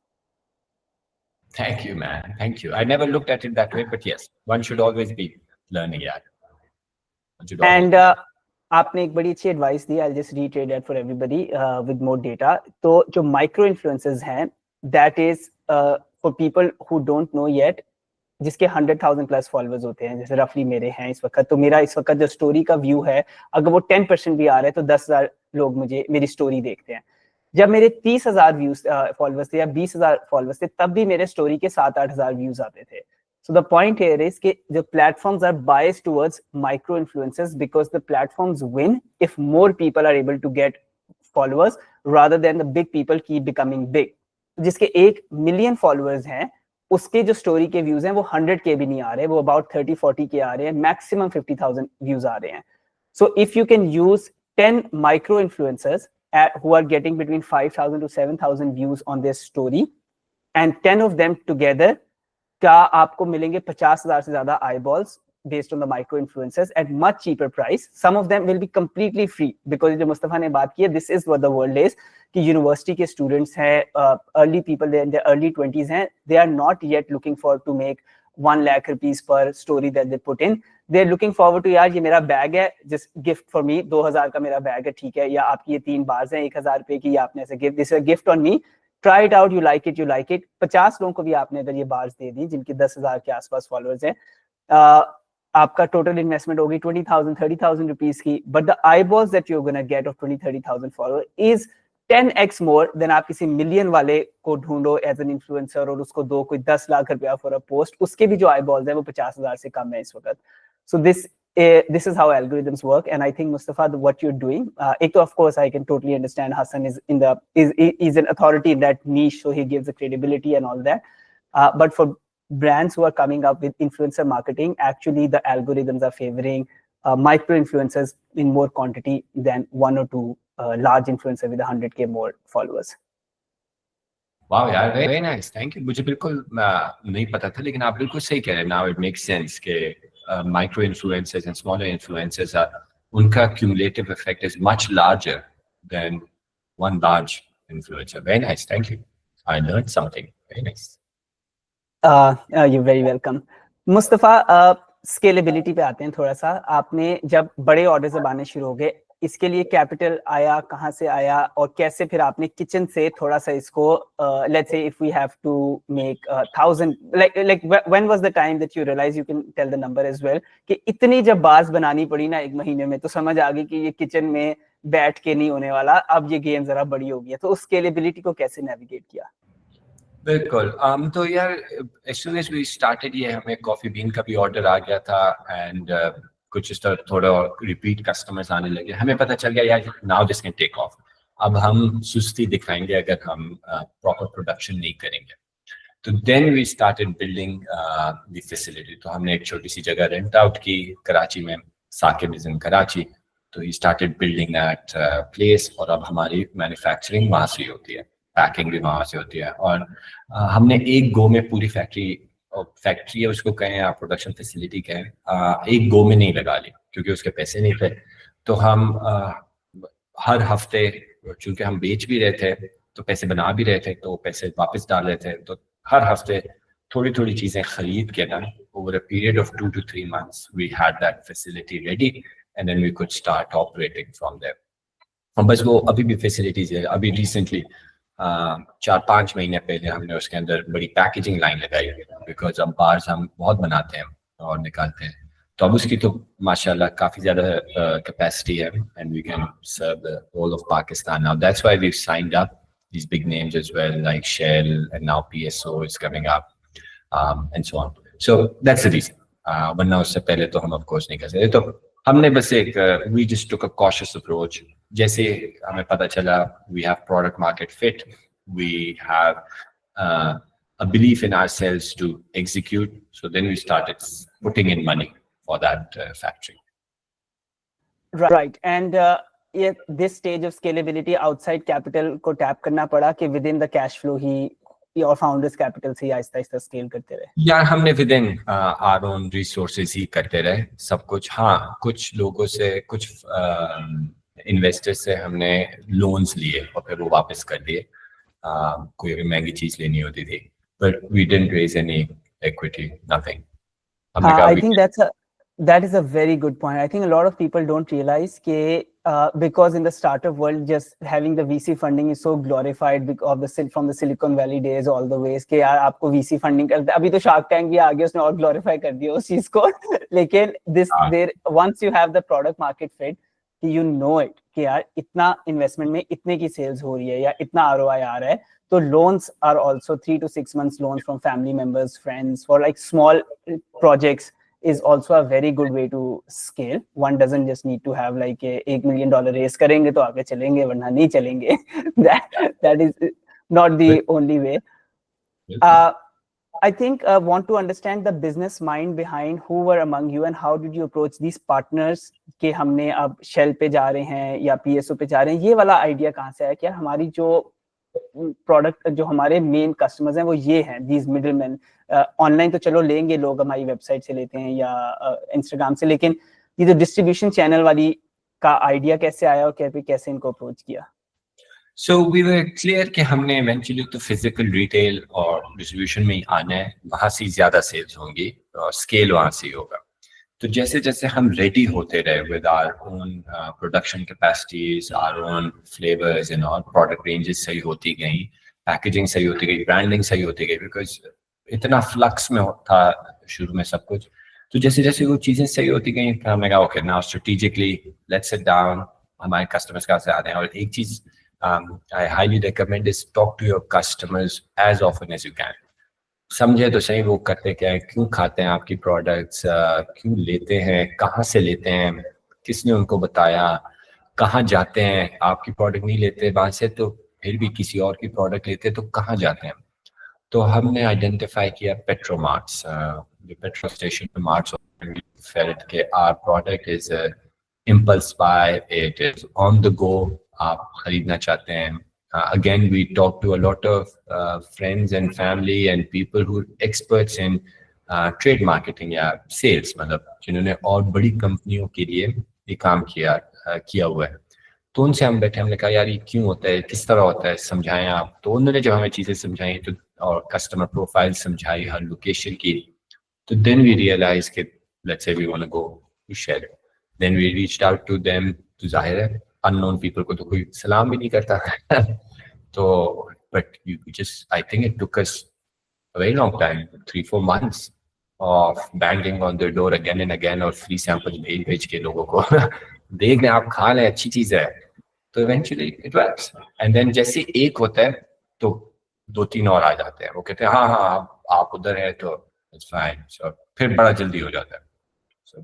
[SPEAKER 1] Thank you, man. Thank you. I never looked at it that way, but yes, one should always be learning. Yeah.
[SPEAKER 2] And आपने एक बड़ी अच्छी advice the. I just retreat that for everybody with more data. तो जो micro influencers हैं, that is for people who don't know yet, जिसके 100,000 plus followers होते हैं, जैसे रफली मेरे हैं इस वक्त. तो मेरा इस वक्त जो स्टोरी का व्यू है, अगर वो 10% भी आ रहा है तो 10,000 लोग मुझे मेरी स्टोरी देखते हैं. जब मेरे 30,000 व्यूज फॉलोअर्स थे या 20,000 फॉलोअर्स थे, तब भी मेरे स्टोरी के 7-8,000 व्यूज आते थे. So the point here is that the platforms are biased towards micro influencers because the platforms win if more people are able to get followers rather than the big people keep becoming big. जिसके 1 million followers हैं, उसके जो story के views हैं वो 100K भी नहीं आ रहे, वो about 30-40K आ रहे हैं, maximum 50,000 views आ रहे हैं. So if you can use 10 micro influencers who are getting between 5,000 to 7,000 views on their story and 10 of them together, क्या आपको मिलेंगे 50,000 से ज्यादा eyeballs based on the micro influencers at much cheaper price. Some of them will be completely free because जो मुस्तफा ने बात की है, this is what the world is, कि यूनिवर्सिटी के स्टूडेंट्स हैं, early people in their early 20s हैं, they are not yet looking for to make 1 lakh rupees per story that they put in. They are looking forward to, यार ये मेरा bag है, just gift for me, 2,000 का मेरा bag है, ठीक है, या आपकी ये 3 बार्स हैं 1,000 रुपए की, या आपने ऐसे gift, this is a gift on me, try it out, you like it, you like it. 50 लोगों को भी आपने अगर ये बार्स दे दी जिनके 10,000 के आसपास फॉलोअर्स हैं, आपका टोटल इन्वेस्टमेंट होगी 20,000 30,000 रुपीस की, but the eyeballs that you're gonna get of 20-30,000 follower is 10x more than आप किसी मिलियन वाले को ढूंढो एज एन इन्फ्लुएंसर और उसको दो कोई 10 लाख रुपया फॉर अ पोस्ट, उसके भी जो eyeballs हैं वो 50,000 से कम है इस वक्त. So this is how algorithms work, and I think Mustafa, what you're doing, of course I can totally understand Hassan is an authority in that niche, so he gives the credibility and all that, but for brands who are coming up with influencer marketing, actually the algorithms are favoring micro influencers in more quantity than 1 or 2 large influencer with 100K more followers.
[SPEAKER 1] Wow, yeah, very nice. Thank you. मुझे बिल्कुल नहीं पता था, लेकिन आप बिल्कुल सही कह रहे हैं. Now it makes sense कि micro influencers and smaller influencers उनका cumulative effect is much larger than one large influencer. Very nice. Thank you. I learned something. Very nice.
[SPEAKER 2] You're very welcome. Mustafa, scalability पे आते हैं थोड़ा सा. आपने जब बड़े ऑर्डर जब आने शुरू हो गए, इसके लिए कैपिटल आया, कहाँ से आया, और कैसे फिर आपने किचन से थोड़ा सा इसको, let's say if we have to make 1,000, like when was the time that you realize, you can tell the number as well, कि इतनी जब बार्स बनानी पड़ी ना एक महीने में, तो समझ आ गई कि ये किचन में बैठ के नहीं होने वाला, अब ये गेम जरा बड़ी हो गई है, तो उस स्केलेबिलिटी को कैसे नेविगेट किया?
[SPEAKER 1] बिल्कुल। तो यार as soon as we started ये हमें कॉफी बीन का भी ऑर्डर आ गया था एंड कुछ इस तरह थोड़ा रिपीट कस्टमर्स आने लगे, हमें पता चल गया यार now this can take off. अब हम सुस्ती दिखाएंगे अगर हम प्रॉपर प्रोडक्शन नहीं करेंगे। तो then we started building the facility. तो हमने एक छोटी सी जगह रेंट आउट की कराची में, साकिब इज इन कराची। तो he started building that place, और अब हमारी मैन्युफैक्चरिंग वहाँ से होती है, पैकिंग भी वहाँ से होती है। और हमने एक गो में पूरी फैक्ट्री है उसको कहें या प्रोडक्शन फैसिलिटी कहें, एक गो में नहीं लगा ली क्योंकि उसके पैसे नहीं थे। तो हम हर हफ्ते, चूंकि हम बेच भी रहे थे तो पैसे बना भी रहे थे, तो पैसे वापस डाल रहे थे। तो हर हफ्ते थोड़ी थोड़ी चीजें खरीद के ना, over a period of 2 to 3 months we had that facility ready and then we could start operating from there. और बस वो अभी भी फैसिलिटीज है। अभी रिसेंटली 4-5 महीने पहले हमने उसके अंदर बड़ी पैकेजिंग लाइन लगाई, बिकॉज अब बार्स हम बहुत बनाते हैं और निकालते हैं। तो अब उसकी तो माशाल्लाह काफी ज्यादा कैपेसिटी है and we can serve the whole of Pakistan now. That's why we signed up these big names as well, like Shell, and now PSO is coming up, and so on. So that's the reason. वरना उससे पहले तो हम of course नहीं कर सकते। तो हमने बस एक we just took a cautious approach. जैसे हमें पता चला we have product market fit, we have a belief in ourselves to execute, so then we started putting in money for that factory.
[SPEAKER 2] Right. And this stage of scalability, outside capital को tap करना पड़ा कि within the cash flow ही और founders capital से ही Aahista Aahista scale करते रहे?
[SPEAKER 1] यार हमने within our own resources ही करते रहे सब कुछ। हाँ, कुछ लोगों से, कुछ इन्वेस्टर्स से हमने लोन्स लिए और फिर वो वापस कर दिए, कोई भी महंगी चीज लेनी होती थी, but we didn't raise any equity, nothing.
[SPEAKER 2] I think that is a very good point. I think a lot of people don't realize कि because in the startup world, just having the VC funding is so glorified because from the Silicon Valley days all the ways कि यार आपको VC funding करते, अभी तो Shark Tank भी आ गया, उसने और glorify कर दिया उस चीज को। लेकिन once you have the product market fit, you know it कि यार इतना investment में इतने की sales हो रही है या इतना ROI आ रहा है, तो loans are also 3 to 6 months loans from family members, friends for like small projects is also a very good way to scale. One doesn't just need to have like $1 million raise करेंगे तो आगे चलेंगे वरना नहीं चलेंगे। That is not the only way. I think want to understand the business mind behind who were among you and how did you approach these partners कि हमने अब Shell पे जा रहे हैं या PSO पे जा रहे हैं, ये वाला आइडिया कहाँ से आया कि हमारी जो प्रोडक्ट, जो हमारे मेन कस्टमर्स हैं वो ये हैं, these middlemen। ऑनलाइन तो चलो लेंगे लोग, हमारी वेबसाइट से लेते हैं या इंस्टाग्राम से, लेकिन ये जो डिस्ट्रीब्यूशन चैनल वाली का आइडिया कैसे आया और कैसे इनको अप्रोच किया?
[SPEAKER 1] So we were clear कि हमने eventually तो physical retail और distribution में ही आना है, वहाँ से ज़्यादा sales होंगी और scale वहाँ से ही होगा। तो जैसे जैसे हम ready होते रहे with our own production capacities, our own flavors and all, product ranges सही होती गई, packaging सही होती गई, branding सही होती गई, because इतना फ्लक्स में था शुरू में सब कुछ। तो जैसे जैसे वो चीजें सही होती गई, हमने कहा okay now strategically let's sit down, हमारे कस्टमर्स कहाँ से आ रहे हैं। और एक चीज I highly recommend is talk to your customers as often as you can. समझे तो सही वो करते क्या है, क्यों खाते हैं आपकी प्रोडक्ट्स, क्यों लेते हैं, कहाँ से लेते हैं, किसने उनको बताया, कहाँ जाते हैं, आपकी प्रोडक्ट नहीं लेते वहां से तो फिर भी किसी और की प्रोडक्ट लेते तो कहाँ जाते हैं। तो हमने आइडेंटिफाई किया पेट्रोमार्ट्स, जो पेट्रोल स्टेशन पे मार्ट्स फेल्ट के our product is impulse buy, it is on the go, आप खरीदना चाहते हैं। Again we talk to a lot of friends and family and people who experts in trade marketing या sales, मतलब जिन्होंने और बड़ी कंपनियों के लिए ये काम किया हुआ है। तो उनसे हम बैठे, हमने कहा यार ये क्यों होता है, किस तरह होता है, समझाएं आप। तो उन्होंने जब हमें चीज़ें समझाई तो और कस्टमर प्रोफाइल समझाई, हर लोकेशन की, तो देन वी रियलाइज कि let's say we want to go to Shell. Then we reached out to them. तो जाहिर है अननोन पीपल को तो कोई सलाम भी नहीं करता तो but you just, I think it took us a very long time, 3-4 months of banging on the door again and again, और फ्री सैंपल भेज के लोगों को देख लें, आप खा लें, अच्छी चीज़ है, तो eventually it works and then जैसे एक होता है तो 2-3 और आ जाते हैं, वो कहते हैं हाँ हाँ आप उधर है तो इट्स फाइन, सो फिर बड़ा जल्दी हो जाता है, so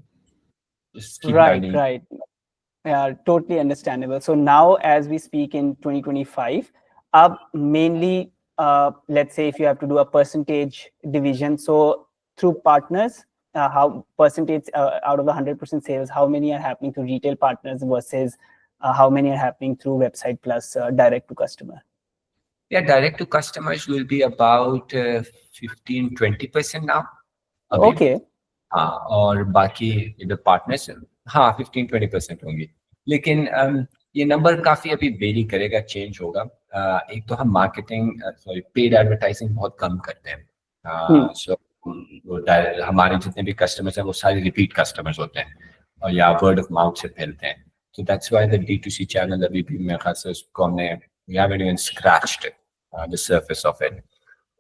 [SPEAKER 1] just keep
[SPEAKER 2] Right,
[SPEAKER 1] learning.
[SPEAKER 2] right. Yeah, totally understandable. So now, as we speak in 2025, mainly, let's say if you have to do a percentage division, so through partners, how percentage out of the 100% sales, how many are happening through retail partners versus how many are happening through website plus direct to customer?
[SPEAKER 1] Yeah, direct to customers will be about 15-20% now अभी।
[SPEAKER 2] Okay.
[SPEAKER 1] हाँ, और बाकी इधर partners हाँ 15-20% होंगी, लेकिन ये number काफी अभी वेरी करेगा, चेंज होगा। एक तो हम मार्केटिंग सॉरी पेड एडवर्टाइजिंग बहुत कम करते हैं, सो हमारे जितने भी कस्टमर्स हैं वो सारे रिपीट कस्टमर्स होते हैं और या वर्ड ऑफ माउथ से फैलते हैं, so that's why the D2C channel अभी भी मेरे ख्याल से उसको हमने we haven't even scratched the surface of it।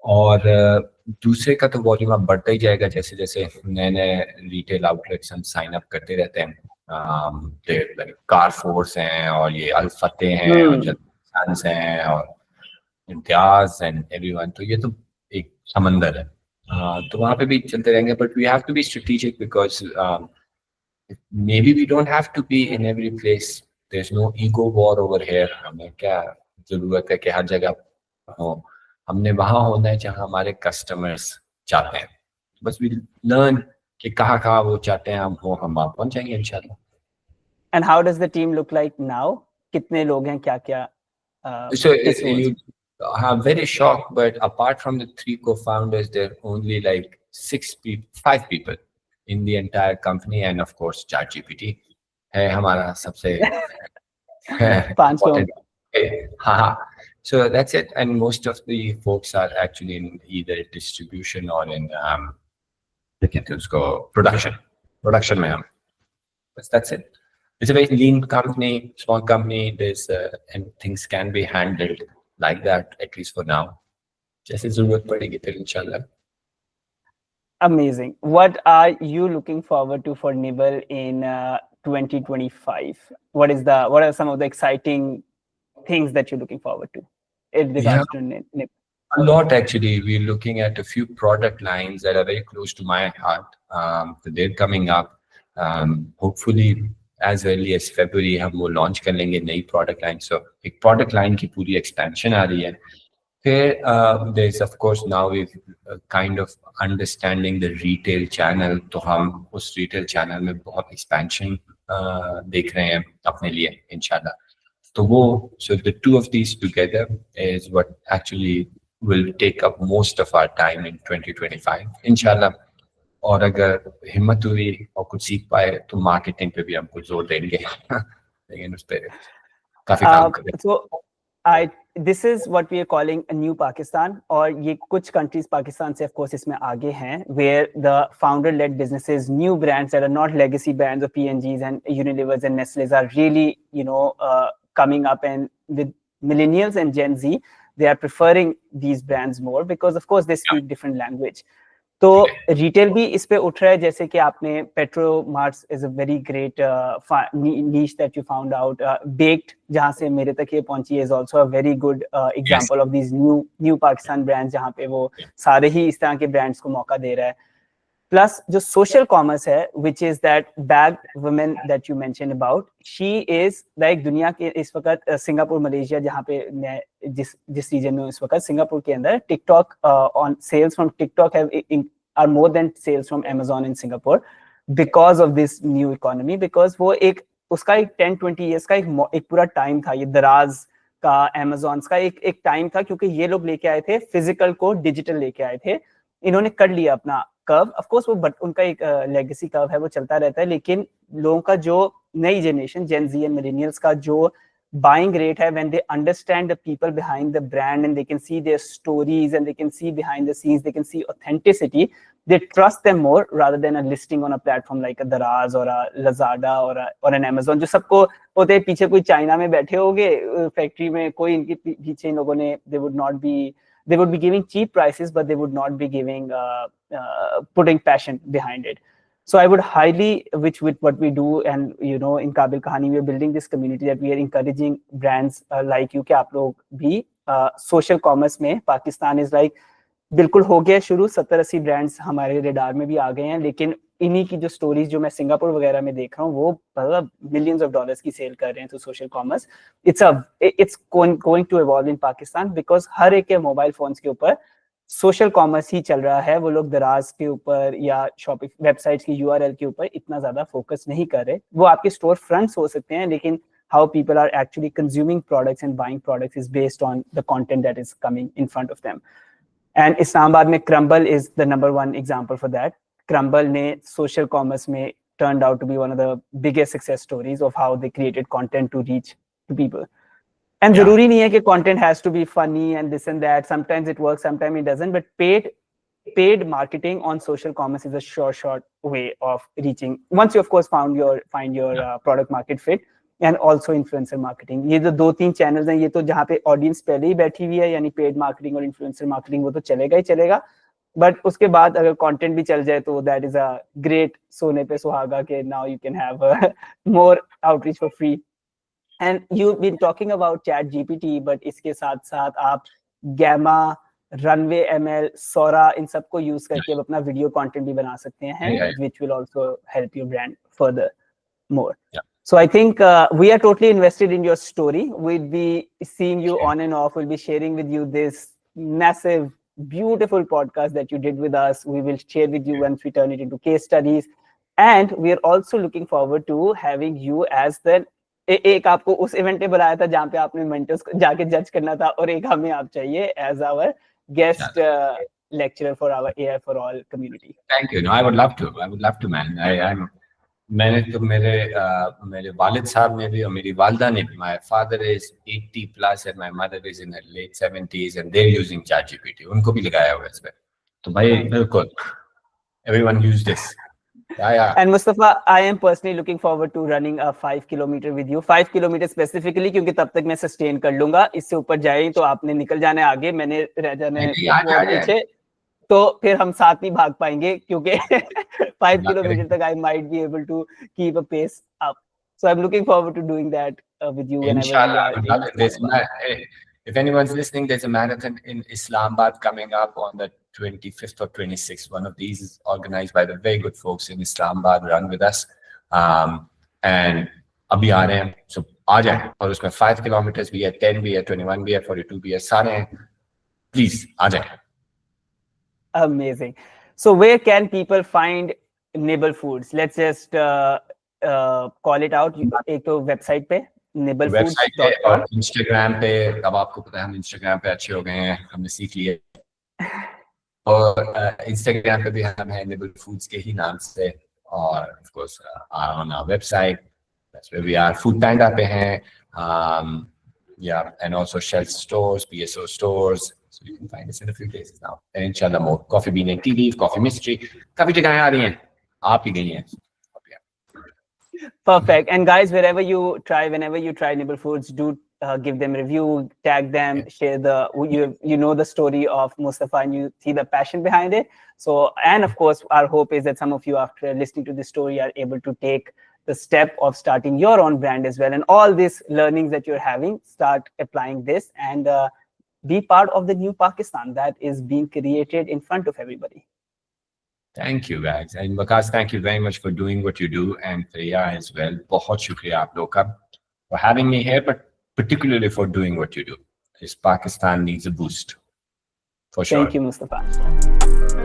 [SPEAKER 1] और दूसरे का तो वॉल्यूम अब बढ़ता ही जाएगा जैसे जैसे नए नए रिटेल आउटलेट्स हम साइन अप करते रहते हैं, कारफोर्स हैं और ये अल्फते हैं और जल्स हैं और इम्तियाज एंड एवरीवन, तो ये तो एक समंदर है। तो वहाँ पे भी चलते रहेंगे, but we have to be strategic because maybe we don't have to be in every place, there's no ego war over here। हमें क्या जरूरत है कि हर जगह हो, हमने वहां होना है जहां हमारे कस्टमर्स चाहते हैं, बस वी लर्न कि कहाँ कहाँ वो चाहते हैं हम वो हम वहां पहुंच जाएंगे इंशाल्लाह।
[SPEAKER 2] And how does the team look like now? कितने लोग हैं, क्या क्या
[SPEAKER 1] So
[SPEAKER 2] किस roles
[SPEAKER 1] you, I'm very shocked, but apart from the 3 co-founders, there are only like 5 people in the entire company, and of course ChatGPT है हमारा सबसे
[SPEAKER 2] पांच लोग?
[SPEAKER 1] important। हाँ, so that's it, and most of the folks are actually in either distribution or in क्या कहते हैं उसको production में हम, but that's it। It's a very lean company, small company, there's and things can be handled like that, at least for now। जैसे जरूरत पड़ेगी फिर इंशाल्लाह।
[SPEAKER 2] Amazing. What are you looking forward to for Nibble in 2025? What are some of the exciting things that you're looking forward to in regards to Nibble?
[SPEAKER 1] A lot actually. We're looking at a few product lines that are very close to my heart. They're coming up. Hopefully as early as February हम वो launch कर लेंगे नई product line। So एक product line की पूरी expansion आ रही है। फिर there's of course now we've kind of understanding the retail channel, तो हम उस retail channel में बहुत expansion देख रहे हैं अपने लिए इंशाल्लाह। तो वो so the two of these together is what actually will take up most of our time in 2025 इंशाल्लाह। और अगर हिम्मत हुई और कुछ सीख पाए तो मार्केटिंग पे भी हम कुछ जोर देंगे लेकिन उस पे काफी काम करेंगे।
[SPEAKER 2] So this is what we are calling a new Pakistan, और ये कुछ countries पाकिस्तान से of course इसमें आगे हैं, where the founder led businesses, new brands that are not legacy brands of P&Gs and Unilevers and Nestle's are really coming up, and with millennials and Gen Z they are preferring these brands more because of course they speak different language। तो retail भी इस पे उठ रहा है, जैसे कि आपने Petromarts is a very great niche that you found out, baked जहां से मेरे तक ये पहुंची is also a very good example of these new Pakistan brands, जहां पे वो सारे ही इस तरह के ब्रांड्स को मौका दे रहा है। प्लस जो सोशल कॉमर्स है, which is that bag women that you mention about, she is like दुनिया के इस वक्त सिंगापुर, मलेशिया, जहाँ पे मैं जिस रीजन में इस वक्त सिंगापुर के अंदर TikTok on sales from TikTok have are more than sales from Amazon in Singapore because of this new economy, because वो एक उसका एक 10-20 years का एक पूरा टाइम था, ये दराज का Amazon का एक टाइम था, क्योंकि ये लोग लेके आए थे फिजिकल को डिजिटल लेके आए थे, इन्होंने कर लिया अपना कर्व। ऑफ कोर्स वो उनका एक लेगेसी कर्व है, वो चलता रहता है, लेकिन लोगों का जो नई generation gen Z and millennials का जो buying rate है, when they understand the people behind the brand and they can see their stories and they can see behind the scenes, they can see authenticity, they trust them more rather than a listing on a platform like a Daraz or a Lazada or an Amazon, जो सबको होते हैं पीछे कोई China में बैठे होंगे factory में, कोई इनके पीछे इन लोगों ने they would be giving cheap prices but they would not be giving putting passion behind it। So I would highly, which with what we do, and in Kabil Kahani, we are building this community that we are encouraging brands like you कि आप लोग भी social commerce में Pakistan is like बिल्कुल हो गया शुरू 70-80 brands हमारे रेडार में भी आ गए हैं, लेकिन इन्हीं की जो स्टोरीज जो मैं सिंगापुर वगैरह में देख रहा हूँ वो मतलब मिलियंस ऑफ डॉलर्स की सेल कर रहे हैं through social commerce. It's going to evolve in Pakistan because हर एक के मोबाइल फोन्स के ऊपर सोशल कॉमर्स ही चल रहा है. वो लोग दराज के ऊपर या शॉपिंग वेबसाइट्स की URL के ऊपर इतना ज्यादा फोकस नहीं कर रहे. वो आपके स्टोर फ्रंट्स हो सकते हैं, लेकिन how people are actually consuming products and buying products is based on the content that is coming in front of them. And Islamabad mein Crumble is the #1 example for that. Crumble ne social commerce mein turned out to be one of the biggest success stories of how they created content to reach to people. And zaruri nahi hai ki content has to be funny and this and that. Sometimes it works, sometimes it doesn't. But paid marketing on social commerce is a short way of reaching. Once you of course find your product market fit. And also influencer marketing. ये जो 2-3 channels हैं, ये तो जहाँ पे audience पहले ही बैठी हुई है, यानी पेड मार्केटिंग और इन्फ्लुएंसर मार्केटिंग, वो तो चलेगा ही चलेगा. बट उसके बाद अगर कंटेंट भी चल जाए तो दैट इज अ ग्रेट सोने पे सुहागा के now you can have more outreach for free. And you been talking about chat GPT, बट इसके साथ साथ आप गैमा, रनवे ML, सोरा, इन सबको यूज करके अपना वीडियो कंटेंट भी बना सकते हैं, which will also help your brand further more. So I think we are totally invested in your story. We'll be seeing you on and off. We'll be sharing with you this massive, beautiful podcast that you did with us. We will share with you once we turn it into case studies. And we are also looking forward to having you as the एक आपको उस event पे बुलाया था जहाँ पे आपने mentors को जाके जज करना था, और एक हमें आप चाहिए as our guest lecturer for our AI for All community.
[SPEAKER 1] Thank you. No, I would love to, man. I'm मैंने तो मेरे वालिद साहब ने भी और मेरी वालदा ने भी, my father is 80+ and my mother is in her late 70s and they're using ChatGPT. उनको भी लगाया हुआ है इस पे. तो भाई बिल्कुल everyone use this. Yeah.
[SPEAKER 2] And Mustafa, I am personally looking forward to running a 5 kilometer with you. 5 kilometer specifically क्योंकि तब तक मैं sustain कर लूंगा. इससे ऊपर जाए तो आपने निकल जाना है आगे, मैंने रह जाना है पीछे, तो फिर हम साथ नहीं भाग पाएंगे क्योंकि 5 kilometers तक I might be able to keep a pace up. So I'm looking forward to doing that with you.
[SPEAKER 1] Inshallah. If anyone's listening, there's a marathon in Islamabad coming up on the 25th or 26th. One of these is organized by the very good folks in Islamabad. Run with us. And अभी आ रहे हैं, so आ जाए, और उसमें 5 kilometers भी है, 10 भी है, 21 भी है, 42 भी है, सारे हैं. Please आ जाए.
[SPEAKER 2] Amazing. So where can people find Nibble Foods? Let's just call it out. एक तो वेबसाइट पे nibblefoods.com
[SPEAKER 1] और इंस्टाग्राम पे. अब आपको पता है हम इंस्टाग्राम पे अच्छे हो गए हैं, हमने सीख लिया. और इंस्टाग्राम पे भी हम हैं Nibble Foods के ही नाम से, और of course on our website, that's where we are. Food Panda पे हैं, and also Shell stores, PSO stores. So you can find us in a few places now. And inshallah more. Coffee Bean and Tea Leaf, Coffee Mystery. काफी जगहें आ रही हैं, आप ही गई हैं.
[SPEAKER 2] Perfect. And guys, whenever you try Nibble Foods, do give them review, tag them, share the story of Mustafa, and you see the passion behind it. So, and of course, our hope is that some of you, after listening to this story, are able to take the step of starting your own brand as well. And all these learnings that you're having, start applying this and be part of the new Pakistan that is being created in front of everybody.
[SPEAKER 1] Thank you guys. And Waqas, thank you very much for doing what you do, and Priya as well. बहुत शुक्रिया आप लोग का for having me here, but particularly for doing what you do. This Pakistan needs a boost, for sure.
[SPEAKER 2] Thank you, Mustafa.